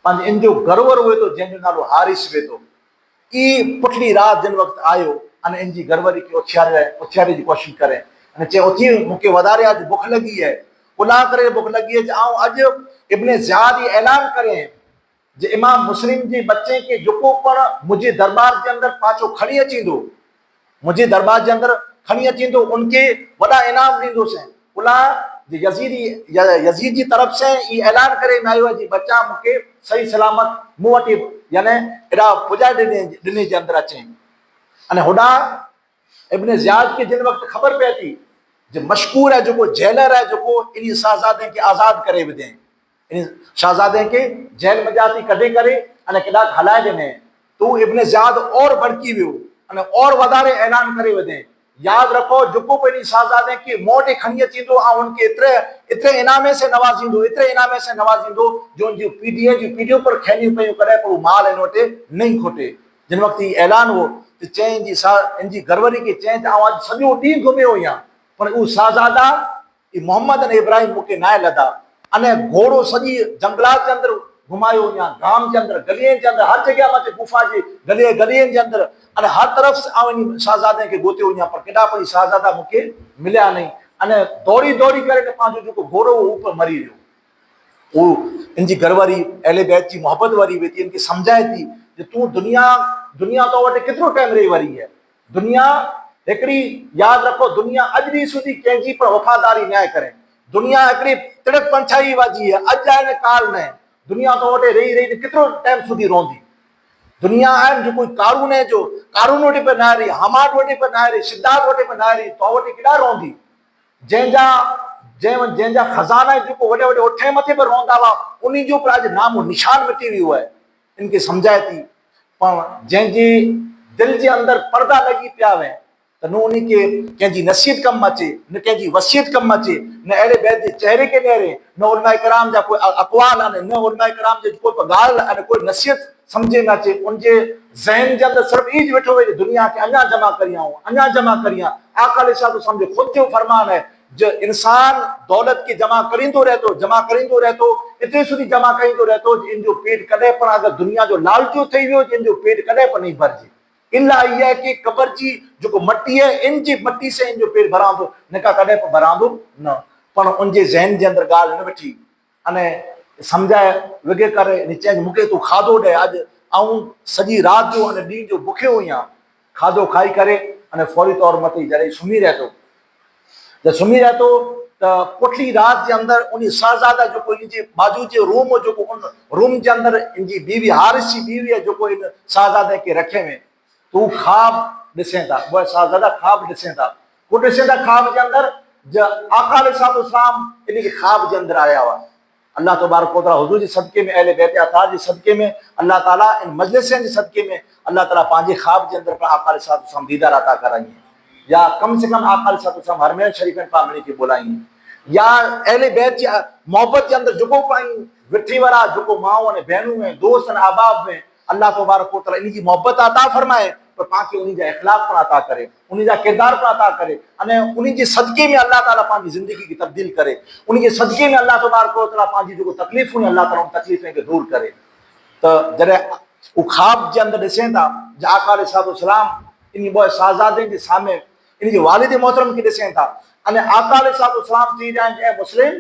पंहिंजे इन जो घरवर वेठो जंहिंजो नालो हारिस वेठो, ई पुठली राति जिन वक़्तु आयो अने इन जी घरवारी खे उथियारे जी कोशिशि करे अने चयो उथी मूंखे वधारे अॼु बुख लॻी आहे, उला करे बुख लॻी आहे ऐं अॼु इब्न ज़ियाद ई ऐलान करें जे इमाम मुस्लिम जे बच्चे खे जेको पण मुंहिंजे दरबार जे अंदरि पाछो खणी अचींदो, मुझे दरबार के अंदर खणी अचींदो उनके वॾा इनाम ॾींदुसि। उला यजीद की तरफ से ये ऐलान करे में आयो जी बच्चा मूंखे सही सलामत मूं वटि यानी एॾा पुॼाए ॾिने जे अंदरि अचे अने होॾा इब्न ज़ियाद के जिन वक़्तु ख़बर पए थी जो मशकूर है जो जेलर है जो इन शहजादे के आज़ाद करे विधे, इन शहजादे के जेल मजा थी कढे करे अने केॾा हलाए ॾिने, तो इब्न ज़ियाद और भड़की वियो अने और वधारे ऐलान करे विधे, याद रखो जेको पहिरीं शहजादे के मोट खणी अचींदो ऐं उनके एतिरे इनामे से नवाज़ींदो, एतिरे इनामे से नवाज़ींदो जो उनजी पीढ़ियों पर खैनियूं पयूं कॾहिं पर माल इन वटि नहीं खोटे। जिन वक़्तु ही ऐलान हो त चईं जी घरवारी खे चईं त आउं अॼु सॼो ॾींहुं घुमियो आहियां पर उहो शहजादा मोहम्मद अने इब्राहिम मूंखे नाहे लधा अने घोड़ो सॼी जंगलात जे अंदरि घुमायो वञा, गाम के अंदर गलियन के अंदर हर जगह मत गुफा जे गलियन के अंदर अने हर तरफ से शहजादे के गोते वञा पर केॾा पई शहजादा मूंखे मिलिया नहीं अने दौड़ी दौड़ी करे पंहिंजो जेको घोड़ो हो ऊपर मरी वियो। वो इनकी घरवारी अहले बैत की मोहब्बत वारी वेठी इनके समझाए थी कि तू दुनिया तो वटि केतिरो टाइम रही वरी है, दुनिया हिकिड़ी याद रखो दुनिया अॼु ॾींहुं सुधी कंहिंजी पर वफ़ादारी न करे, दुनिया हिकिड़ी तिड़क पंछाई वाजी है, अॼु आहे न काल न, दुनिया तो वटि रही रही केतिरो टाइम सुधी रहंदी, दुनिया आहिनि जो कोई कारून है जो कारून वटि पे न रही, हमाद वटि पे न रही, सिद्धार्थ वटि पे न रही, तो वटि केॾा रहंदी, जंहिंजा खज़ाना जेको वॾे वॾे उठे मथे पर रहंदा हुआ उन्हीं जो पर अॼु नामो निशान मिटी वियो आहे। इनके समझाए थी पर जंहिंजी दिलि जे अंदरि पर्दा लॻी पिया आहिनि त न उन खे कंहिंजी नसीहत कमु अचे न कंहिंजी वसियत कमु अचे न अहिड़े बैत जे चहिरे खे ॾेरे न उलमा कराम जा कोई अक़वाल आहिनि न उलमा कराम जे कोई ॻाल्हि अने कोई नसीहत समझे न अचे, उनजे ज़हन जे अंदरि सिर्फ़ु ई वेठो हुए दुनिया खे अञा जमा करियां आका अलैहिस्सलाम समझो ख़ुदि जो फरमान है जो इंसान दौलत के जमा करींदो रहतो इतने सुधी जमा करींदो रहतो इन जो पेट कॾहिं पण अगर दुनिया जो लालचो थी वियो इन जो पेट कॾहिं पण नहीं भरजे, इला इहा है कि कब्र जी जो मट्टी है इन जी मट्टी से इन जो पेट भरांदो न का कॾहिं पण भरांदो न, पर उनजे ज़हन जे अंदरि ॻाल्हि न वेठी अने समझाए विगे करे चई मूंखे तूं खाधो ॾे अॼु ऐं सॼी राति जो अने ॾींहं जो बुखियो हुयां, खाधो खाई करे अने फौरी तौर मथे जॾहिं सुम्ही रहे तो त पुठली राति जे अंदरि उन शहजादा जो इनजे बाजू जे रूम जो उन रूम जे अंदरि इनजी बीवी हारिस जी बीवी है जो इन शहजादे के रखे में तू ख्वाब ॾिसें था, वो शहजादा ख्वाब ॾिसें था, वो ॾिसें था ख्वाब जे अंदरि आका अलैहिस्सलाम इनके ख्वाब जे अंदरि आया हुआ। अल्लाह तबारक व तआला हुजूर जे सदके में अहले बैत अतार जे सदके में अल्लाह ताला इन मजलिसनि जे सदके में अल्लाह ताला पंहिंजे ख्वाब जे अंदरि आका अलैहिस्सलाम दीदार अता कराई या कम से कम आका अलैहिस्सलाम हरमैन शरीफनि पामणी के बुलाई या अहले बैत जी मोहब्बत के अंदर जुगो पाई विठी वारा जुगो माओ ने बहनों में दोस्त ने अहबाब में अल्लाह तबारक व तआला इनकी मोहब्बत अता फरमाए पर पाके उन्हीं जा इखलाक पर अता करे, उन्हीं जा किरदार पर अता करे अने उन्हीं जे सदके में अल्लाह ताला पांजी जिंदगी की तब्दील करे, उन्हीं के सदके में अल्लाह तबारक व तआला पांजी जो तकलीफ हुई अल्लाह ताला उन तकलीफें के दूर करे। तो जॾहिं उ ख्वाब जे अंदरि ॾिसें था जो आका अलैहिस्सलाम इन ॿ शहजादे जे सामने इन जे वालिद मोहतरम के ॾिसें था अने आका अलैहिस्सलाम चई रहिया आहिनि मुस्लिम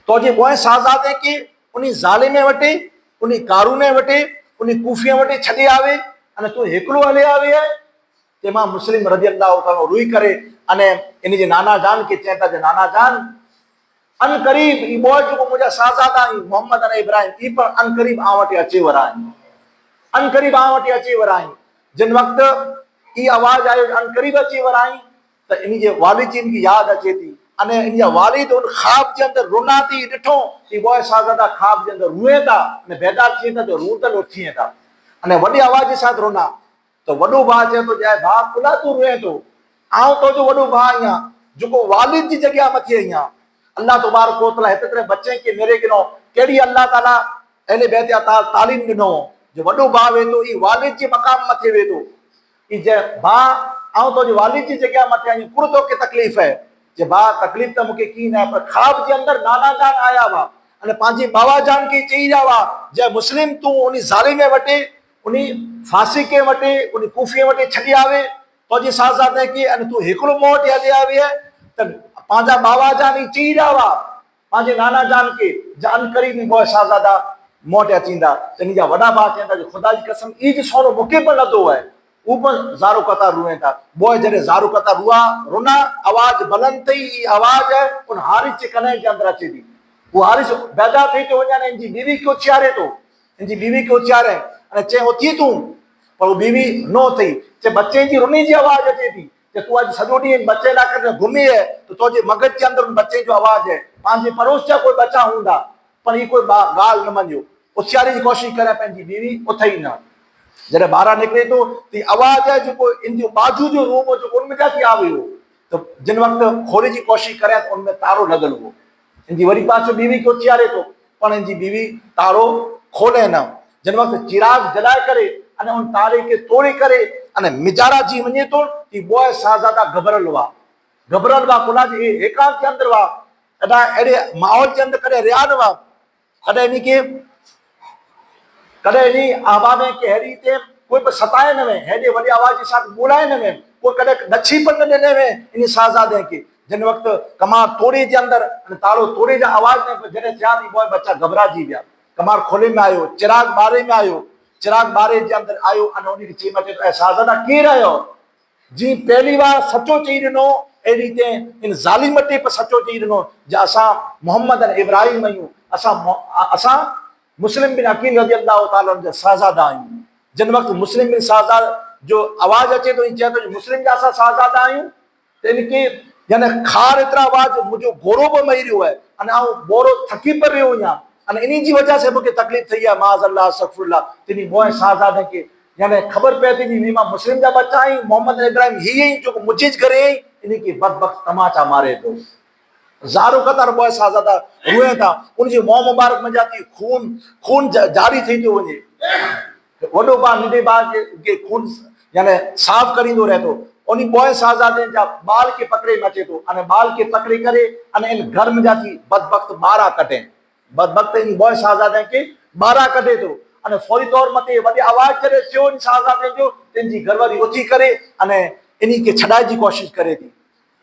तो जे ॿ शहजादे के उन ज़ालिमे वटि उन कारूने वटि उन कूफिया वटि छॾे आवे अने तू हिकिड़ो हले आवे है ते मां मुस्लिम रज़ियल्लाहु ताला रोई करे अने इन जे नाना जान के चए था जो नाना जान अन करीब ई ॿ जेको मुंहिंजा शहजादा आहिनि मोहम्मद अने इब्राहिम ई पर अन करीब आं वटि अचे वरा आहिनि, अन करीब आं वटि अचे वरा आहिनि। जिन वक़्तु ई आवाज़ आयो अन करीब अचे वरा आहिनि त इन जे वालिद जी इनकी यादि अचे थी अने इन जा वालिद उन ख्वाब जे अंदरि रुना थी ॾिठो ई ॿ शहजादा ख्वाब जे अंदरि रूए था अने बेदार थियनि था जो रूतल उथिए था अने वॾी आवाज़ जे साथ रोना तो वॾो भाउ चए थो जाए भाउ कुला तूं रोए थो आउं तुंहिंजो वॾो भाउ आहियां जेको वालिद जी जॻह मथे आहियां। अल्लाह तबारक व तआला हिते बच्चे खे मेरे गिनो कहिड़ी अल्लाह ताला अहले बैत तालीम ॾिनो जो वॾो भाउ वेंदो ई वालिद जे मक़ाम मथे वेंदो ई जे भाउ आउं तुंहिंजे वालिद जी जॻह मथे आहियां कुड़ तोखे तकलीफ़ है जे भाउ तकलीफ़ त मूंखे की न आहे पर ख़्वाब जे अंदरि नाना जान आया हुआ अने पंहिंजे बाबा जान खे चई रहिया हुआ जे मुस्लिम तूं उन ज़ालिम वटि उन फासी खे वटि उन कूफीअ वटि छॾी आवे तुंहिंजे साहज़ादे खे अने तूं हिकिड़ो मूं वटि हली आवी आहे त पंहिंजा बाबा जान ई चई रहिया हुआ पंहिंजे नाना जान खे जान करी बि मोह साहज़ादा मूं वटि अचींदा त इन जा वॾा भाउ चवंदा जो ख़ुदा जी कसम ई जो सोनो मूंखे बि नथो आहे वो भी ज़ारो कतार रुए था बोए जॾहिं ज़ारो कतार रुना आवाज़ बुलंद थी ई आवाज़ है उन हारिस जे कने जे अंदरि अचे थी वो हारिस पैदा थी तो वञे इनजी बीवी खे उछियारे थो इनजी बीवी खे उछियारे अने चए उथी तूं पर वो बीवी नो थी चे बच्चे जी रुनी जी आवाज़ अचे थी कि तू अॼु सॼो ॾींहुं बच्चे लाइ करे घुमी है तो तुंहिंजे मगज जे अंदरि उन बच्चे जो आवाज़ है पंहिंजे पड़ोस जा कोई बच्चा हूंदा पर ही कोई ॻाल्हि न मञियो उछियारे जी कोशिशि करे पंहिंजी बीवी उथई न जॾहिं ॿाहिरां निकिरे थो त आवाज़ है जेको इन जो बाजू जो रूम हो जेको उनमें जाती आवे हो तो जिन वक़्तु खोले जी कोशिशि करे तो उनमें तारो लॻल हो इनजी वरी पाछो बीवी खे उथियारे थो पर इनजी बीवी तारो खोले न जिन वक़्तु चिराग जलाए करे अने उन तारे खे तोड़े करे अने मिजारा जी वञे थो कि बोए साहज़ादा घबरल हुआ ख़ुदा जे एकांत जे अंदरि हुआ कॾहिं अहिड़े माहौल जे अंदरि कॾहिं रहिया न हुआ कॾहिं इन खे कॾहिं इन आवाज़ खे अहिड़ी हिते कोई बि सताए न वें हेॾे वॾी आवाज़ जे साथ ॿोलाए न वें कोई कॾहिं नछी पण न ॾिने वें इन साहज़ादे खे जिन वक़्तु कमार तोड़े जे अंदरि तारो तोड़े जा आवाज़ में जॾहिं थिया थी पोइ बच्चा घबराइजी विया कमार खोले में आयो चिराग ॿारे में आयो चिराग ॿारे जे अंदरि आयो अने उनखे चई मचे ऐं साहज़ादा केरु आयो जी पहली बार सचो चई ॾिनो अहिड़ी हिते इन ज़ालिम ते बि सचो चई ॾिनो जे असां मोहम्मद ऐं इब्राहिम आहियूं असां मुस्लिम बिन अकील रज़ी अल्लाह ताला जा साहज़ादा आहियूं जिन वक़्तु मुस्लिम बिन साहज़ाद जो आवाज़ अचे थो चए थो मुस्लिम जा असां साहज़ादा आहियूं त इनखे यानी खार एतिरा आवाज़ मुंहिंजो बोरो बि मही रहियो आहे अने आउं बोरो थकी पई रहियो आहियां अने इन जी वजह से मूंखे तकलीफ़ थी आहे माज़ अल्लाह अस्तग़फिरुल्लाह तिनी मोए साहज़ादे खे यानी ख़बर पए थी नी मां मुस्लिम जा बच्चा आहियूं मोहम्मद इब्राहिम हीअ ई जेको मुझिज करे इनखे बदबख्त तमाचा मारे थो ज़ारो कतार बोए साहज़ादा रुए था उनजे मुंहुं मुबारक में जाती खून जारी थी थो वञे वॾो भाउ नंढे भाउ के खून यानी साफ़ करींदो रहे थो उन बोए साहज़ादे जा बाल के पकड़े में अचे थो अने बाल के पकड़े करे अने इन घर में जाती बदबख्त ॿारहा कढे बदबख्त इन बोए साहज़ादे के ॿारहा कढे थो अने फौरी तौर मथे वॾी आवाज़ जॾहिं थियो इन साहज़ादे जो तिनजी घरवारी उथी करे अने इन खे छॾाइण जी कोशिशि करे थी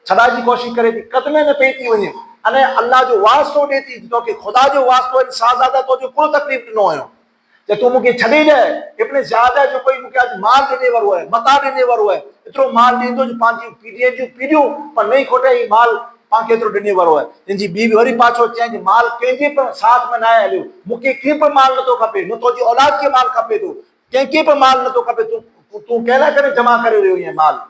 छॾाइण जी कोशिशि करे थी क़दमे में पई थी वञे अने अल्लाह जो वास्तो ॾिए थी तोखे ख़ुदा जो वास्तो साहज़ादा तुंहिंजो कुल तकलीफ़ ॾिनो आहियो जे तूं मूंखे छॾे ॾे इब्न ज़ियादा जो कोई मूंखे अॼु माल ॾिने वारो आहे मता ॾिने वारो आहे एतिरो माल ॾींदो जो पंहिंजी पीढ़ीअ जूं पीढ़ियूं पर नई खोटे ई माल पाण खे एतिरो ॾिने वारो आहे तुंहिंजी बीवी वरी पाछो चई माल कंहिंजे बि साथ में न आहे हलियो मूंखे कंहिं बि माल नथो खपे न तुंहिंजी औलाद खे माल खपे थो कंहिंखे बि माल नथो खपे तूं कंहिं लाइ करे जमा करे रहियो आहीं माल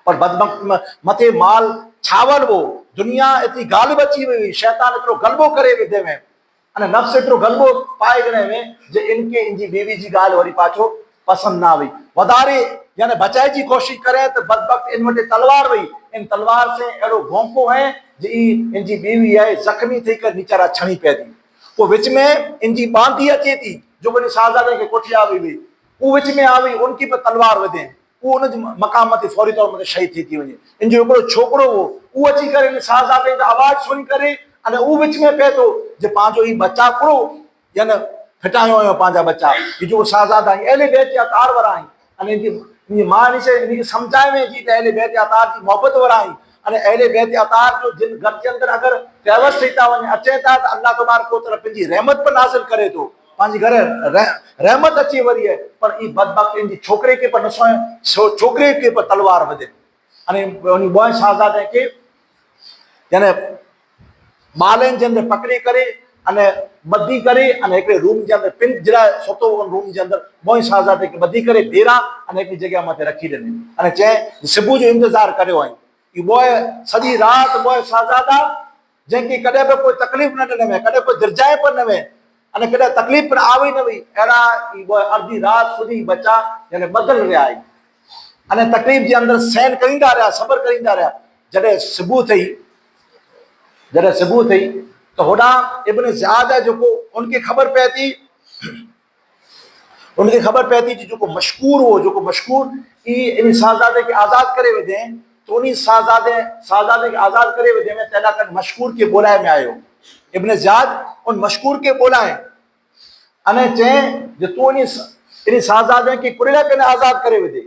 पर बदबख्त मथे माल छावल हो दुनिया एतिरी गालिब अची वई हुई शैतान एतिरो गलबो करे विधे में अने नफ़्स एतिरो गलबो पाए गणे में जे इनके इनजी बीवी जी ॻाल्हि वरी पाछो पसंदि न आई वधारे यानी बचाए जी कोशिशि करे त बदबख्त इन वटि तलवार वई इन तलवार से अहिड़ो भोंको है जे इनजी बीवी आहे ज़ख़्मी थी करे नीचारा छणी पए थी पोइ विच में इनजी बांधी अचे थी जो वरी साहज़ादे खे कोठी आवी हुई उहो विच में आवी उनकी बि तलवार वधे उहो उनजे मक़ाम ते फौरी तौर ते शहीद थी वञे इनजो हिकिड़ो छोकिरो हो उहो अची करे इन साहज़ादे जो आवाज़ सुनी करे अने उहो विच में पए थो जे पंहिंजो ही बच्चा कुड़ो यानी फिटायो हुयो पंहिंजा बच्चा ही जो साहज़ादा आहिनि अहले बैत जा तार वारा आहिनि अने इनजी मां इनखे सम्झाए वेंदी त अहले बैत जा तार जी मोहबत वारा आहिनि अने अहले बैत जा तार जो जिन घर जे अंदरि अगरि बेवस थी था वञे अचे था त अल्लाह तबारक व तआला पंहिंजी रहमत पर नाज़िल करे थो पंहिंजे घर रहमत अची वरी है पर ई बदबख्त इनजी छोकिरे खे पर न छोकिरे खे पर तलवार वधे अने उन बोए साहज़ादे खे यानी ॿारनि जे अंदरि पकड़े करे अने ॿधी करे अने हिकिड़े रूम जे अंदरि पिन जराए सुतो रूम जे अंदरि बोए साहज़ादे खे ॿधी करे डेरा अने हिकिड़ी जॻह मथे रखी ॾिनी अने चए सुबुह जो इंतज़ारु करियो आई ई बोए सॼी राति बोए साहज़ादा जंहिंखे कॾहिं बि कोई तकलीफ़ न ॾिने कॾहिं कोई दिरजाए पर न वए अने कॾहिं तकलीफ़ पर आवे न वई अहिड़ा ई बोए अर्धी राति सुधी बचा यानी ॿधल विया आई अने तकलीफ़ जे अंदर सहन करींदा रहिया, सब्र करींदा रहिया। जॾहिं सुबुह थी तो होॾां इब्न ज़ियाद है जो उनके खबर पै थी, उनके खबर पै थी जो मशकूर हो, जो मशकूर इन साहज़ादे के आज़ाद करे वेंदे, तो उन साहज़ादे के आज़ाद करे वेंदे में तैला कर मशकूर के बोलाए में आयो। इब्न ज़ियाद उन मशकूर के बोलाए अने चें जो तू इन साहज़ादे के कुड़िला कने आज़ाद करे वेंदे,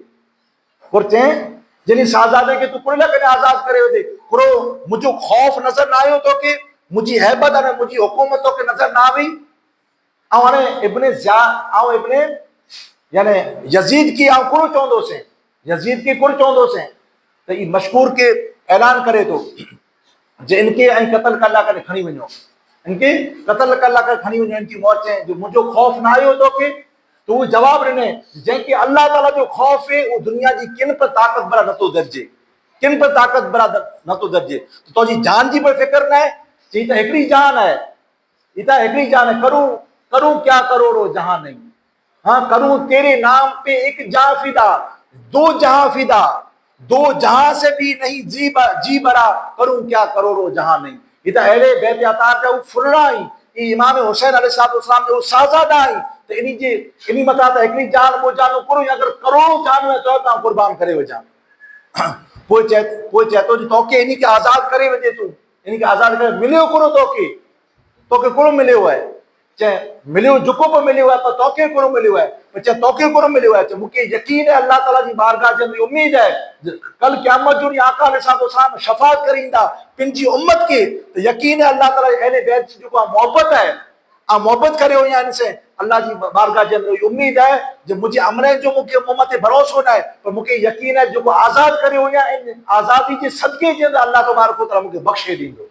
और चें जिन साहज़ादे के तू कुड़िला कने आज़ाद करे वेंदे, कुरो मुझो खौफ नजर ना आयो तो के, मुझी हैबत अने मुझी हुकूमत तो के नजर ना आई। इब्न यानी यजीद की कुड़ चौंदो से, यजीद की कुड़ चौंदो से, तो ये मशकूर के ऐलान करे तो जे इनके कत्ल कल्ला करे खणी वञो, इनके कत्ल कल्ला करे खणी वञो, इनकी मौत चें जो मुझो खौफ ना आयो तो के, तो वो जवाब ॾिने जंहिंखे अल्लाह ताला जो खौफ है वो दुनिया जी किन पर ताकत बरा नथो दर्जे, किन पर ताकत बरा नथो दर्जे। तो जी जान जी पर फिक्र ना है, चई तो हिकड़ी जान है, ये तो हिकड़ी जान है, करूं करूं क्या करोड़ों जहां नहीं, हाँ करूं तेरे नाम पे एक जहां फिदा, दो जहां फिदा, दो जहां से भी नहीं जी बरा, करूं क्या करोड़ों जहां नहीं। ये तो अहले बैत अतार जा फुर्रा आई, इमाम हुसैन अलैहिस्सलाम जो साहज़ादा आई, तो इनी मथा तो हिकड़ी जान वो जानो करो, अगर करोड़ों जान में तो ता कुर्बान करे वजा। पोइ चए तो तोके इनी के आजाद करे वजे, तू इनी के आजाद करे मिलियो करो, तोके कुरो मिलियो है, चे मिलियो जुको पे मिलियो है, पर तोके कुरो मिलियो है, चे तोके कुरो मिलियो है, चे मुके यकीन है अल्लाह ताला जी बारगाह जे उम्मीद है कल क़यामत जो आका अलैहिस्सलाम शफाअत करींदा पिंजी उम्मत के, तो यकीन है अल्लाह ताला अहले बैत जी जो मोहब्बत है आ मोहब्बत करे हुआ इनसे अल्लाह जी बारगाह जे अंदर उम्मीद है जो मुझे अमरे जो मुके मोहम्मद भरोसो ना है, पर मुके यकीन है जो आजाद करे हुआ इन आजादी के सदके जे अंदर अल्लाह तबारक व तआला मुके बख्शे दींदो।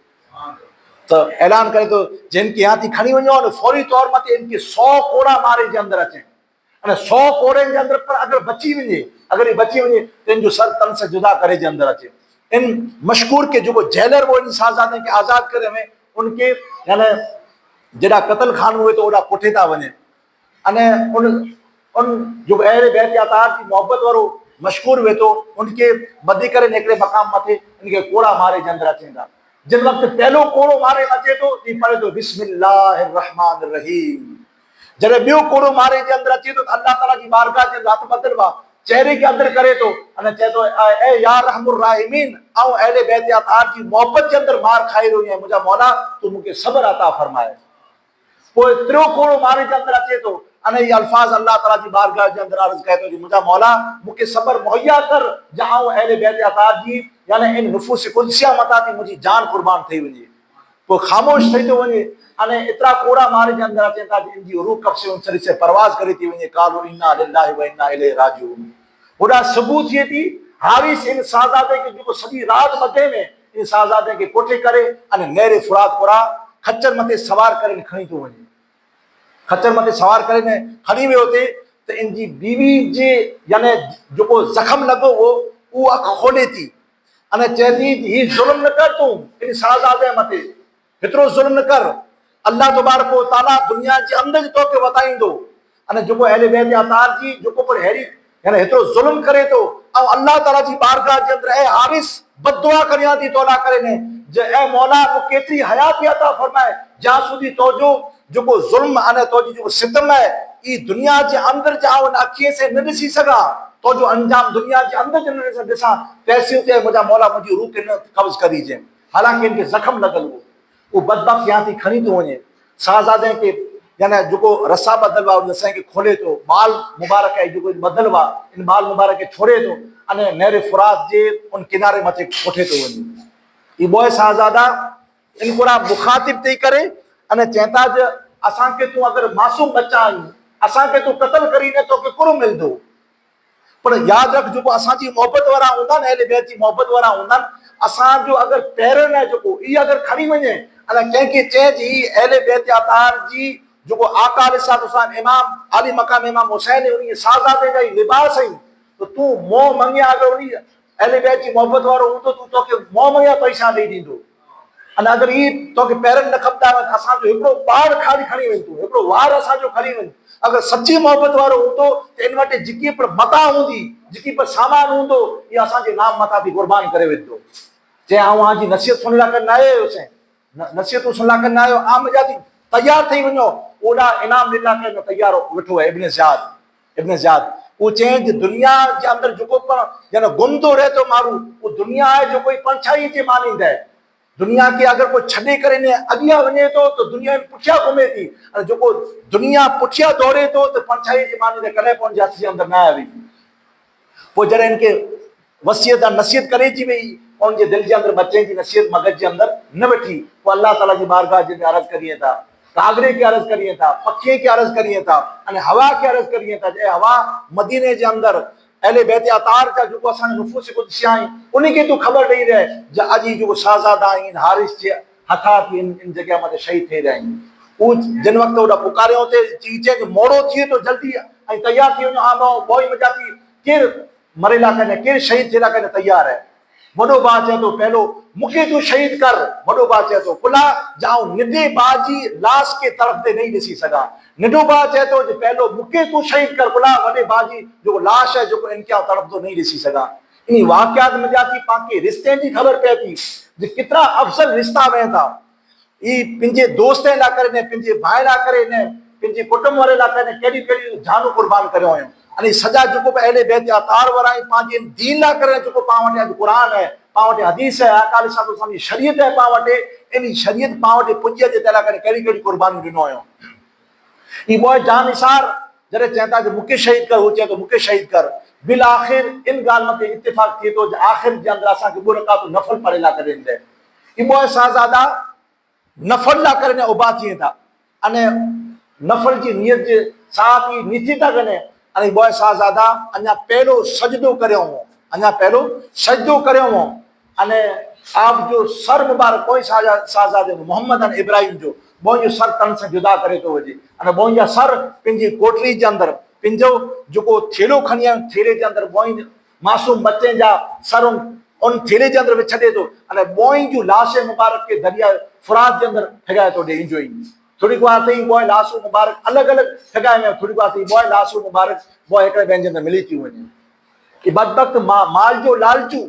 तो ऐलान करे तो जिनके यहाँ थी खड़ी वञो और फौरी तौर मत इनके 100 कोड़ा मारे जे अंदर अचे, अने 100 कोड़े जे अंदर पर अगर बची वञे, अगर ये बची वञे तो इन जो सर तन से जुदा करे जे अंदर अचे। इन मशकूर के जो जेलर वो इन साहज़ादे के आजाद करे में उनके यानी जेड़ा कत्ल खान हुए तो ओड़ा कोठे था वञे, अने उन जो अहले बैत अतार की मोहब्बत वारो मशकूर हुए तो उनके बदी करे निकले मकाम मथे इनके कोड़ा मारे जे अंदर अचेंदा। जिन वक्त पहलो कोड़ो मारे अचे तो पढ़े तो बिस्मिल्लाहिर्रहमानिर्रहीम, जॾहिं ॿियो कोड़ो मारे जे अंदर अचे तो अल्लाह ताला जी बारगाह जे हथ बदलवा चेहरे के अंदर करे तो अने चए तो ए या रहमुर राहिमीन, ऐं अहले बैत अतार जी मोहब्बत जे अंदर मार खाई रही है मुझा मौला, तू मुझे सब्र अता फरमाए। कोई त्रियो कोड़ो मारे जे अंदर अचे तो अने ये अल्फाज अल्लाह ताला जी बारगाह जे अंदर अर्ज कहे तो जी मुझा मौला मुझे सब्र मुहैया कर जहां अहले बैत अतार जी यानी इन नुफूस कुदसिया मता थी मुझी जान कुर्बान थी वञे, तो खामोश थी तो वञे, अने इतरा कोड़ा मारे जे अंदर अचे था इनकी रूह कब से उन शरीर से परवाज करे थी वञे, कालू इन्ना लिल्लाहि व इन्ना इलैहि राजिऊन। होड़ा सुबह थिए थी हारिस इन साहज़ादे के जो सॼी रात मथे में इन साहज़ादे के कोठे करे अने नेरे फुरात पुरा खच्चर मथे सवार करे खणी तो वञे, खच्चर मथे सवार करे ने खणी वियो थे तो इनकी बीवी जे यानी जो जख्म लगो वो अख खोले थी अने चए थी ही जुल्म न कर, तू इन साहज़ादे मथे हेतिरो जुल्म न कर, अल्लाह तबारक व तआला दुनिया जे अंदर तोखे वताईंदो, अने जो अहले बैत अतार जी जो पर हेरी यानी हेतिरो जुल्म करे तो और अल्लाह ताला जी बारगाह जे अंदर ए हारिस बददुआ करिया थी तोला करे ने जे ए मौला को केतरी हयाती अता फरमाए जा सुधी तो जो जुल्म अने तो जो सितम है ई दुनिया जे अंदर जाओ न अखिए से न दिसी सका, तो जो अंजाम दुनिया के अंदर जनरेशन दिसा पैसे ते मुझा मौला मुझी रूह के न कब्ज करी जे, हालांकि इनके जख्म लगल वो बदबख्त यहाँ थी खणी तो वञे साहज़ादे के यानी जो रस्सा बदलवा उन रस्से के खोले तो बाल मुबारक है जो बदलवा इन बाल मुबारक के छोड़े तो अने नेरे फुरात जे उन किनारे मथे कोठे तो वञे। ये बॉय साहज़ादा इन पूरा मुखातिब थी करे अने चेता ज असां के तू अगर मासूम बच्चा आहियूं असां के तू कत्ल करी ने तो के कुरो मिलदो, पर याद रख जो असांजी मोहब्बत वारा हूंदा अहले बैत जी मोहब्बत वारा हूंदा असां जो अगर पैरन है जो ई अगर खड़ी वञे अने कंहिंखे चए जी अहले बैत अतार जी जो आका अलैहिस्सलाम इमाम आली मकाम इमाम हुसैन उन साहज़ादे जा लिबास आई तो तू मोह मंगिया अगर उन अहले बैत जी मोहब्बत वारो हूंदो तू तोखे मोह मंगिया पैसा ॾेई ॾींदो, अने अगर ये तो के पैरन न खपता असा जो एकड़ो बार खाली खणी वेंदो एकड़ो वार असा जो खणी वेंदो अगर सच्ची मोहब्बत वारो होतो तो इन वटे जिकी पर मता होंदी जिकी पर सामान होंदो ये असा जे नाम मता भी कुर्बान करे वेंदो जे आ वहां जी नसीहत सुनला कर आयो से नसीहत सुनला कर आयो आम जाती तैयार थई वणो ओडा इनाम ॾिना के तैयार वेठो है इब्न ज़ियाद वो चेंज दुनिया के अंदर जो पर जन गुमतो रहतो मारू वो दुनिया है जो कोई परछाई जे मानींदा है दुनिया के अगर कोई छड़े करे ने अगिया वने तो दुनिया में पुठिया घुमे थी और जो दुनिया पुठिया दौड़े तो परछाई जे मानींदा कने कोन जाति जे अंदर ना आवी वो जरे इनके वसीयत नसीहत करे जी वही उन जे दिल के अंदर बच्चे की नसीहत मगज के अंदर न बैठी वो अल्लाह ताला की बारगाह जे अर्ज करिए था कागरे के अर्ज करिए था पक्षी के अर्ज करिए था अने हवा के अर्ज करिए था जे हवा मदीने के अंदर अहले बैत अतार का जो असा नुफूस को दिशाई उन्हीं के तो खबर नहीं रहे जो अजी जो शाहजादा इन हारिस के हथा थी इन जगह मते शहीद थे रहे वो जिन वक्त ओडा पुकारियो थे चीचे मोड़ो थी तो जल्दी तैयार थी हां बॉय में जाती केर मरेला कने केर शहीद थेला कने तैयार है वडो बा चे तो पहलो मुके तू शहीद कर वडो बा चे तो कुला जाओ निडे बाजी लाश के तरफ ते नहीं दिसी सगा निडो बा चे तो पहलो मुके तू शहीद कर कुला वडे बाजी जो लाश है जो इनके तरफ तो नहीं दिसी सगा इन वाकयात में जाती पाके रिश्ते की खबर पे थी जे कितना अफसल रिश्ता में था ई पिंजे दोस्ते ला करे ने पिंजे भाई ला करे ने पिंजे कुटुंब वाले ला करे केडी केडी जानो कुर्बान करियो है अने सजा जो अहले बैत अतार वराई पांजे दीन ला करे जो पावटे कुरान है पावटे हदीस है अकाल साहब की शरीयत है पावटे इन शरीयत पावटे पुंजे जे तेला करे केडी केडी कुर्बानी दिनो है ई बॉय जान निसार जरे चेता जो मुके शहीद कर हो चे तो मुके शहीद कर बिल आखिर इन गाल मते इत्तेफाक थी तो आखिर जे अंदर असा के बुरका तो नफल पड़ेला करे दे ई बॉय साहजादा नफल ला करे ने उबा थी था अने नफल की नियत जे साथ ही नीति ता कने अने बॉय साहजादा अन्या पहलो सजदो करयो अन्या पहलो सजदो करयो अने आप जो सर मुबारक कोई साहजादे मोहम्मद अन इब्राहिम जो बो जो सर तन से जुदा करे तो वजे अने बो जा सर पिंजी कोटली के अंदर पिंजो जो थेलो खनिया थेले के अंदर बो मासूम बच्चे जा सर उन थेले के अंदर विछदे तो अने बो जो लाश मुबारक के दरिया फुरात के अंदर फेगाए तो दे इंजॉय थोड़ी को आते ही बॉय लाशो मुबारक अलग अलग जगह में थोड़ी को आते ही बॉय लाशो मुबारक बॉय एक बेंच में मिली थी वने कि बदबख्त माल जो लालचू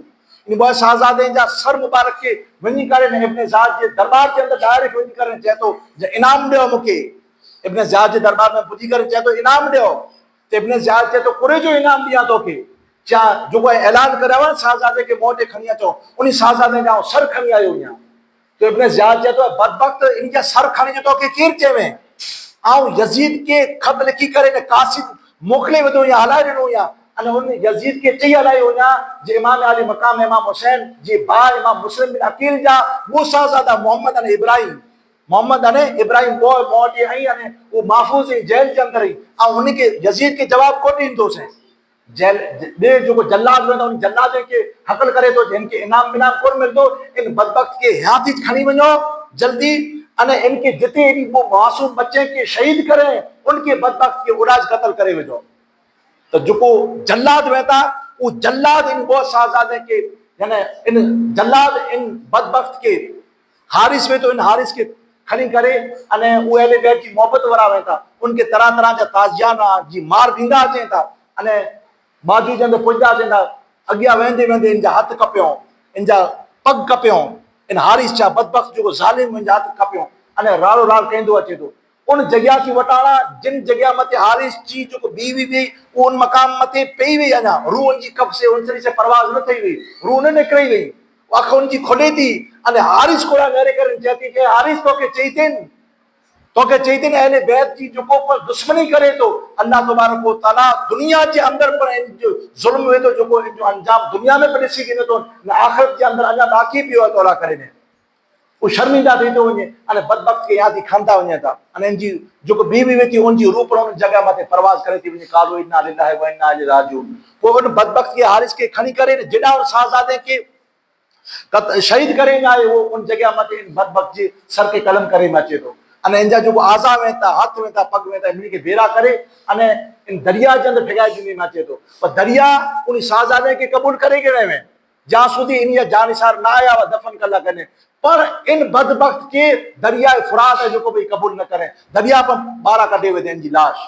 इन बॉय शहजादे जा सर मुबारक के वनी करे ने इब्न ज़ियाद के दरबार के अंदर डायरेक्ट वनी करे चाहे तो इनाम दो मुके इब्न ज़ियाद के दरबार में पुजी करे चाहे तो इनाम दो ते इब्न ज़ियाद के तो पूरे जो इनाम दिया तो के चा जो कोई ऐलान करावा शहजादे के मोटे खनिया तो उनी शहजादे जा सर खनी आयो यहां तो इब्न ज़ियाद जे तो बदबख्त इनके सर खणी जो तो के केर चेवे आउ यजीद के खत लिखी करे ने कासिद मोकले वदो या हलाए नो या अने उन यजीद के चई हलाए हो या जे इमाम अली मकाम इमाम हुसैन जी बा इमाम मुस्लिम बिन अकील जा वो शहजादा मोहम्मद अने इब्राहिम वो मोटी आई अने वो महफूज जेल के अंदर ही आ उनके यजीद के जवाब को दींदो से जेल दे जो जल्लाद वेंदो उन जल्लाद के हकल करे तो इनके इनाम बिनाम कोन मिलदो इन बदबख्त के हयाती खणी वणो जल्दी अने इनके जिते वो मासूम बच्चे के शहीद करे उनके बदबख्त के उड़ाज कत्ल करे वजो तो जो जल्लाद वेता वो जल्लाद इन बहुत शहजादे के यानी इन जल्लाद इन बदबख्त के हारिस में तो इन हारिस के खणी करे अने वो अहले बैत की मोहब्बत वरा वेता उनके तरह तरह जा ताजियाना जी मार दींदा अचे था अने बाजू जे अंदर पुॼंदा थींदा अॻियां वेंदे वेंदे इन जा हथ कपियो इन जा पग कपियो इन हारिस छा बदबख्त जो ज़ालिम इन जा हथ कपियो अने राड़ो राड़ कहंदो अचे तो उन जगह की वटाणा जिन जगह मते हारिस जी जो बीवी भी उन मकाम मते पई वई अना रूह उनजी कब से उनसरी से परवाज न थई वई रूह न निकरी वई आंख उनजी खोले थी अने हारिस कोड़ा मेरे कर चेती के हारिस तो के चईतिन अहले बैत की जो पर दुश्मनी करे तो अल्लाह तबारक व तआला दुनिया के अंदर पर जो जुल्म वे तो जो अंजाम दुनिया में पड़सी के तो आखिरत के अंदर अल्लाह बाकी भी हो तोला करे ने वो शर्मिंदा थी तो वने अने बदबख्त के याद खांदा वने था अने जी जो बीवी वेती उनजी रूप उन जगह मते परवाज करे थी वने कालो इन्ना लिल्लाहि व इन्ना इलैहि राजिऊन वो उन बदबख्त के हारिस के खणी करे जिडा और शहजादे के शहीद करे ना वो उन जगह मते बदबख्त जी सर के कलम करे मचे तो अने इंजा जो आज़ा वेता हाथ वेता पग वेता इनके के बेरा करे अने इन दरिया के अंदर फेगाए जुनी नाचे तो पर दरिया उन शहजादे के कबूल करे के में जासूदी इन जानिसार ना आया दफन कला कने पर इन बदबख्त के दरिया फुरात है जो को भी कबूल न करें दरिया पर बारा कटे हुए इनकी लाश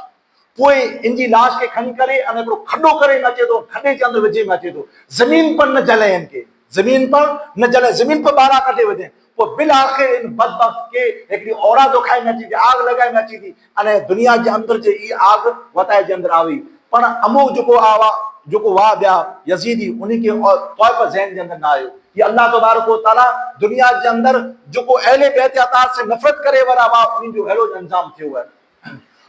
कोई इनकी लाश के खन करे अने खड्डो करे अचे तो खड्डे के अंदर विझे में अचे तो जमीन पर न जले इनके जमीन पर न जले जमीन पर बारा कटे वजे वो बिल आखिर इन बदबख्त के एक औरा दुखाई में अची थी आग लगाई में अची थी अने दुनिया के अंदर जे ई आग वताए के अंदर आई पर अमो जो आवा जो वाह बिया यजीदी उन्हीं के तौर जहन के अंदर ना आयो ये अल्लाह तबारक व तआला दुनिया के अंदर जो अहले बैत अतात से नफरत करे वारा वा उन्हीं जो हेलो अंजाम थियो है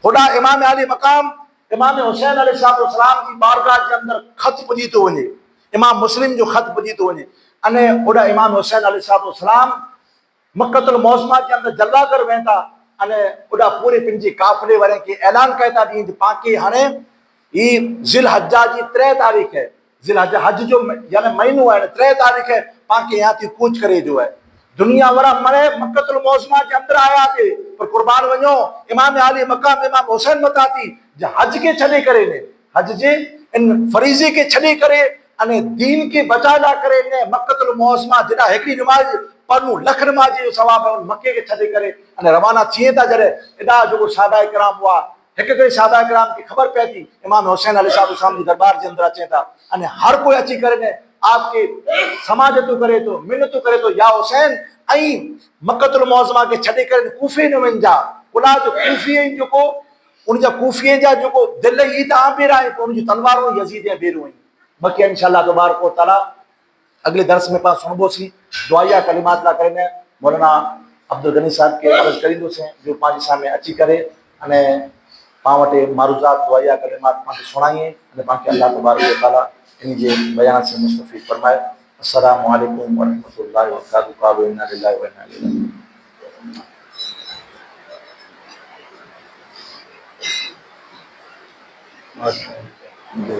होड़ा इमाम अली मकाम इमाम हुसैन अलैहिस्सलाम की बारगाह के अंदर खत पुजी तो वने इमाम मुस्लिम जो खत पुजी तो वने अने होड़ा इमाम हुसैन अलैहिस्सलाम मक्कतुल मौज़मा के अंदर जल्ला कर वेंदा अने होड़ा पूरे पिंजी काफले वाले के ऐलान कहता दी पाके हने ई जिल हज्जा जी 3 तारीख है जिल हज हज जो यानी महीनो है 3 तारीख है पाके यहाँ थी कूच करे जो है दुनिया वारा मरे मक्कतुल मौज़मा के अंदर आया थे पर कुर्बान वनो इमाम अली मकाम इमाम हुसैन बताती हज के छड़े करे ने हज जे इन फरीजे के छड़े करे अने दीन के बचाला करे ने मक्कतुल मौज़मा जड़ा एकड़ी नमाज पढ़ू लख नमाज जो सवाब है मक्के के छड़े करे अने रवाना थिए ता जरे एडा जो साहबा कराम हुआ एक साहबा कराम की खबर पै थी इमाम हुसैन अलैहिस्सलाम की दरबार के अंदर अचे था अने हर कोई अची करे ने आपके समाजतू करे तो मिन्नतू करे तो या हुसैन आई मक्कतुल मौज़मा के छड़े करे कूफे न वंजा कुला जो कूफी जो को उन जा कूफी जा जो को दिल ई ता बेरा है उन जी तलवारों यजीद बेरू हुई बाकी इंशाअल्लाह तबारक व तआला अगले दर्स में पास सुनबो सी दुआया कलिमात ला करे मौलाना अब्दुल गनी साहब के अर्ज करींदो से जो पांच सामने अची करे अने पावटे मारूजात दुआया कलिमात पाके सुनाइए अने पाके अल्लाह तबारक व तआला इन जे बयान से मुस्तफीद फरमाए अस्सलामु अलैकुम व रहमतुल्लाहि व बरकातहू क़ालू इन्ना लिल्लाहि व इन्ना इलैहि राजिऊन।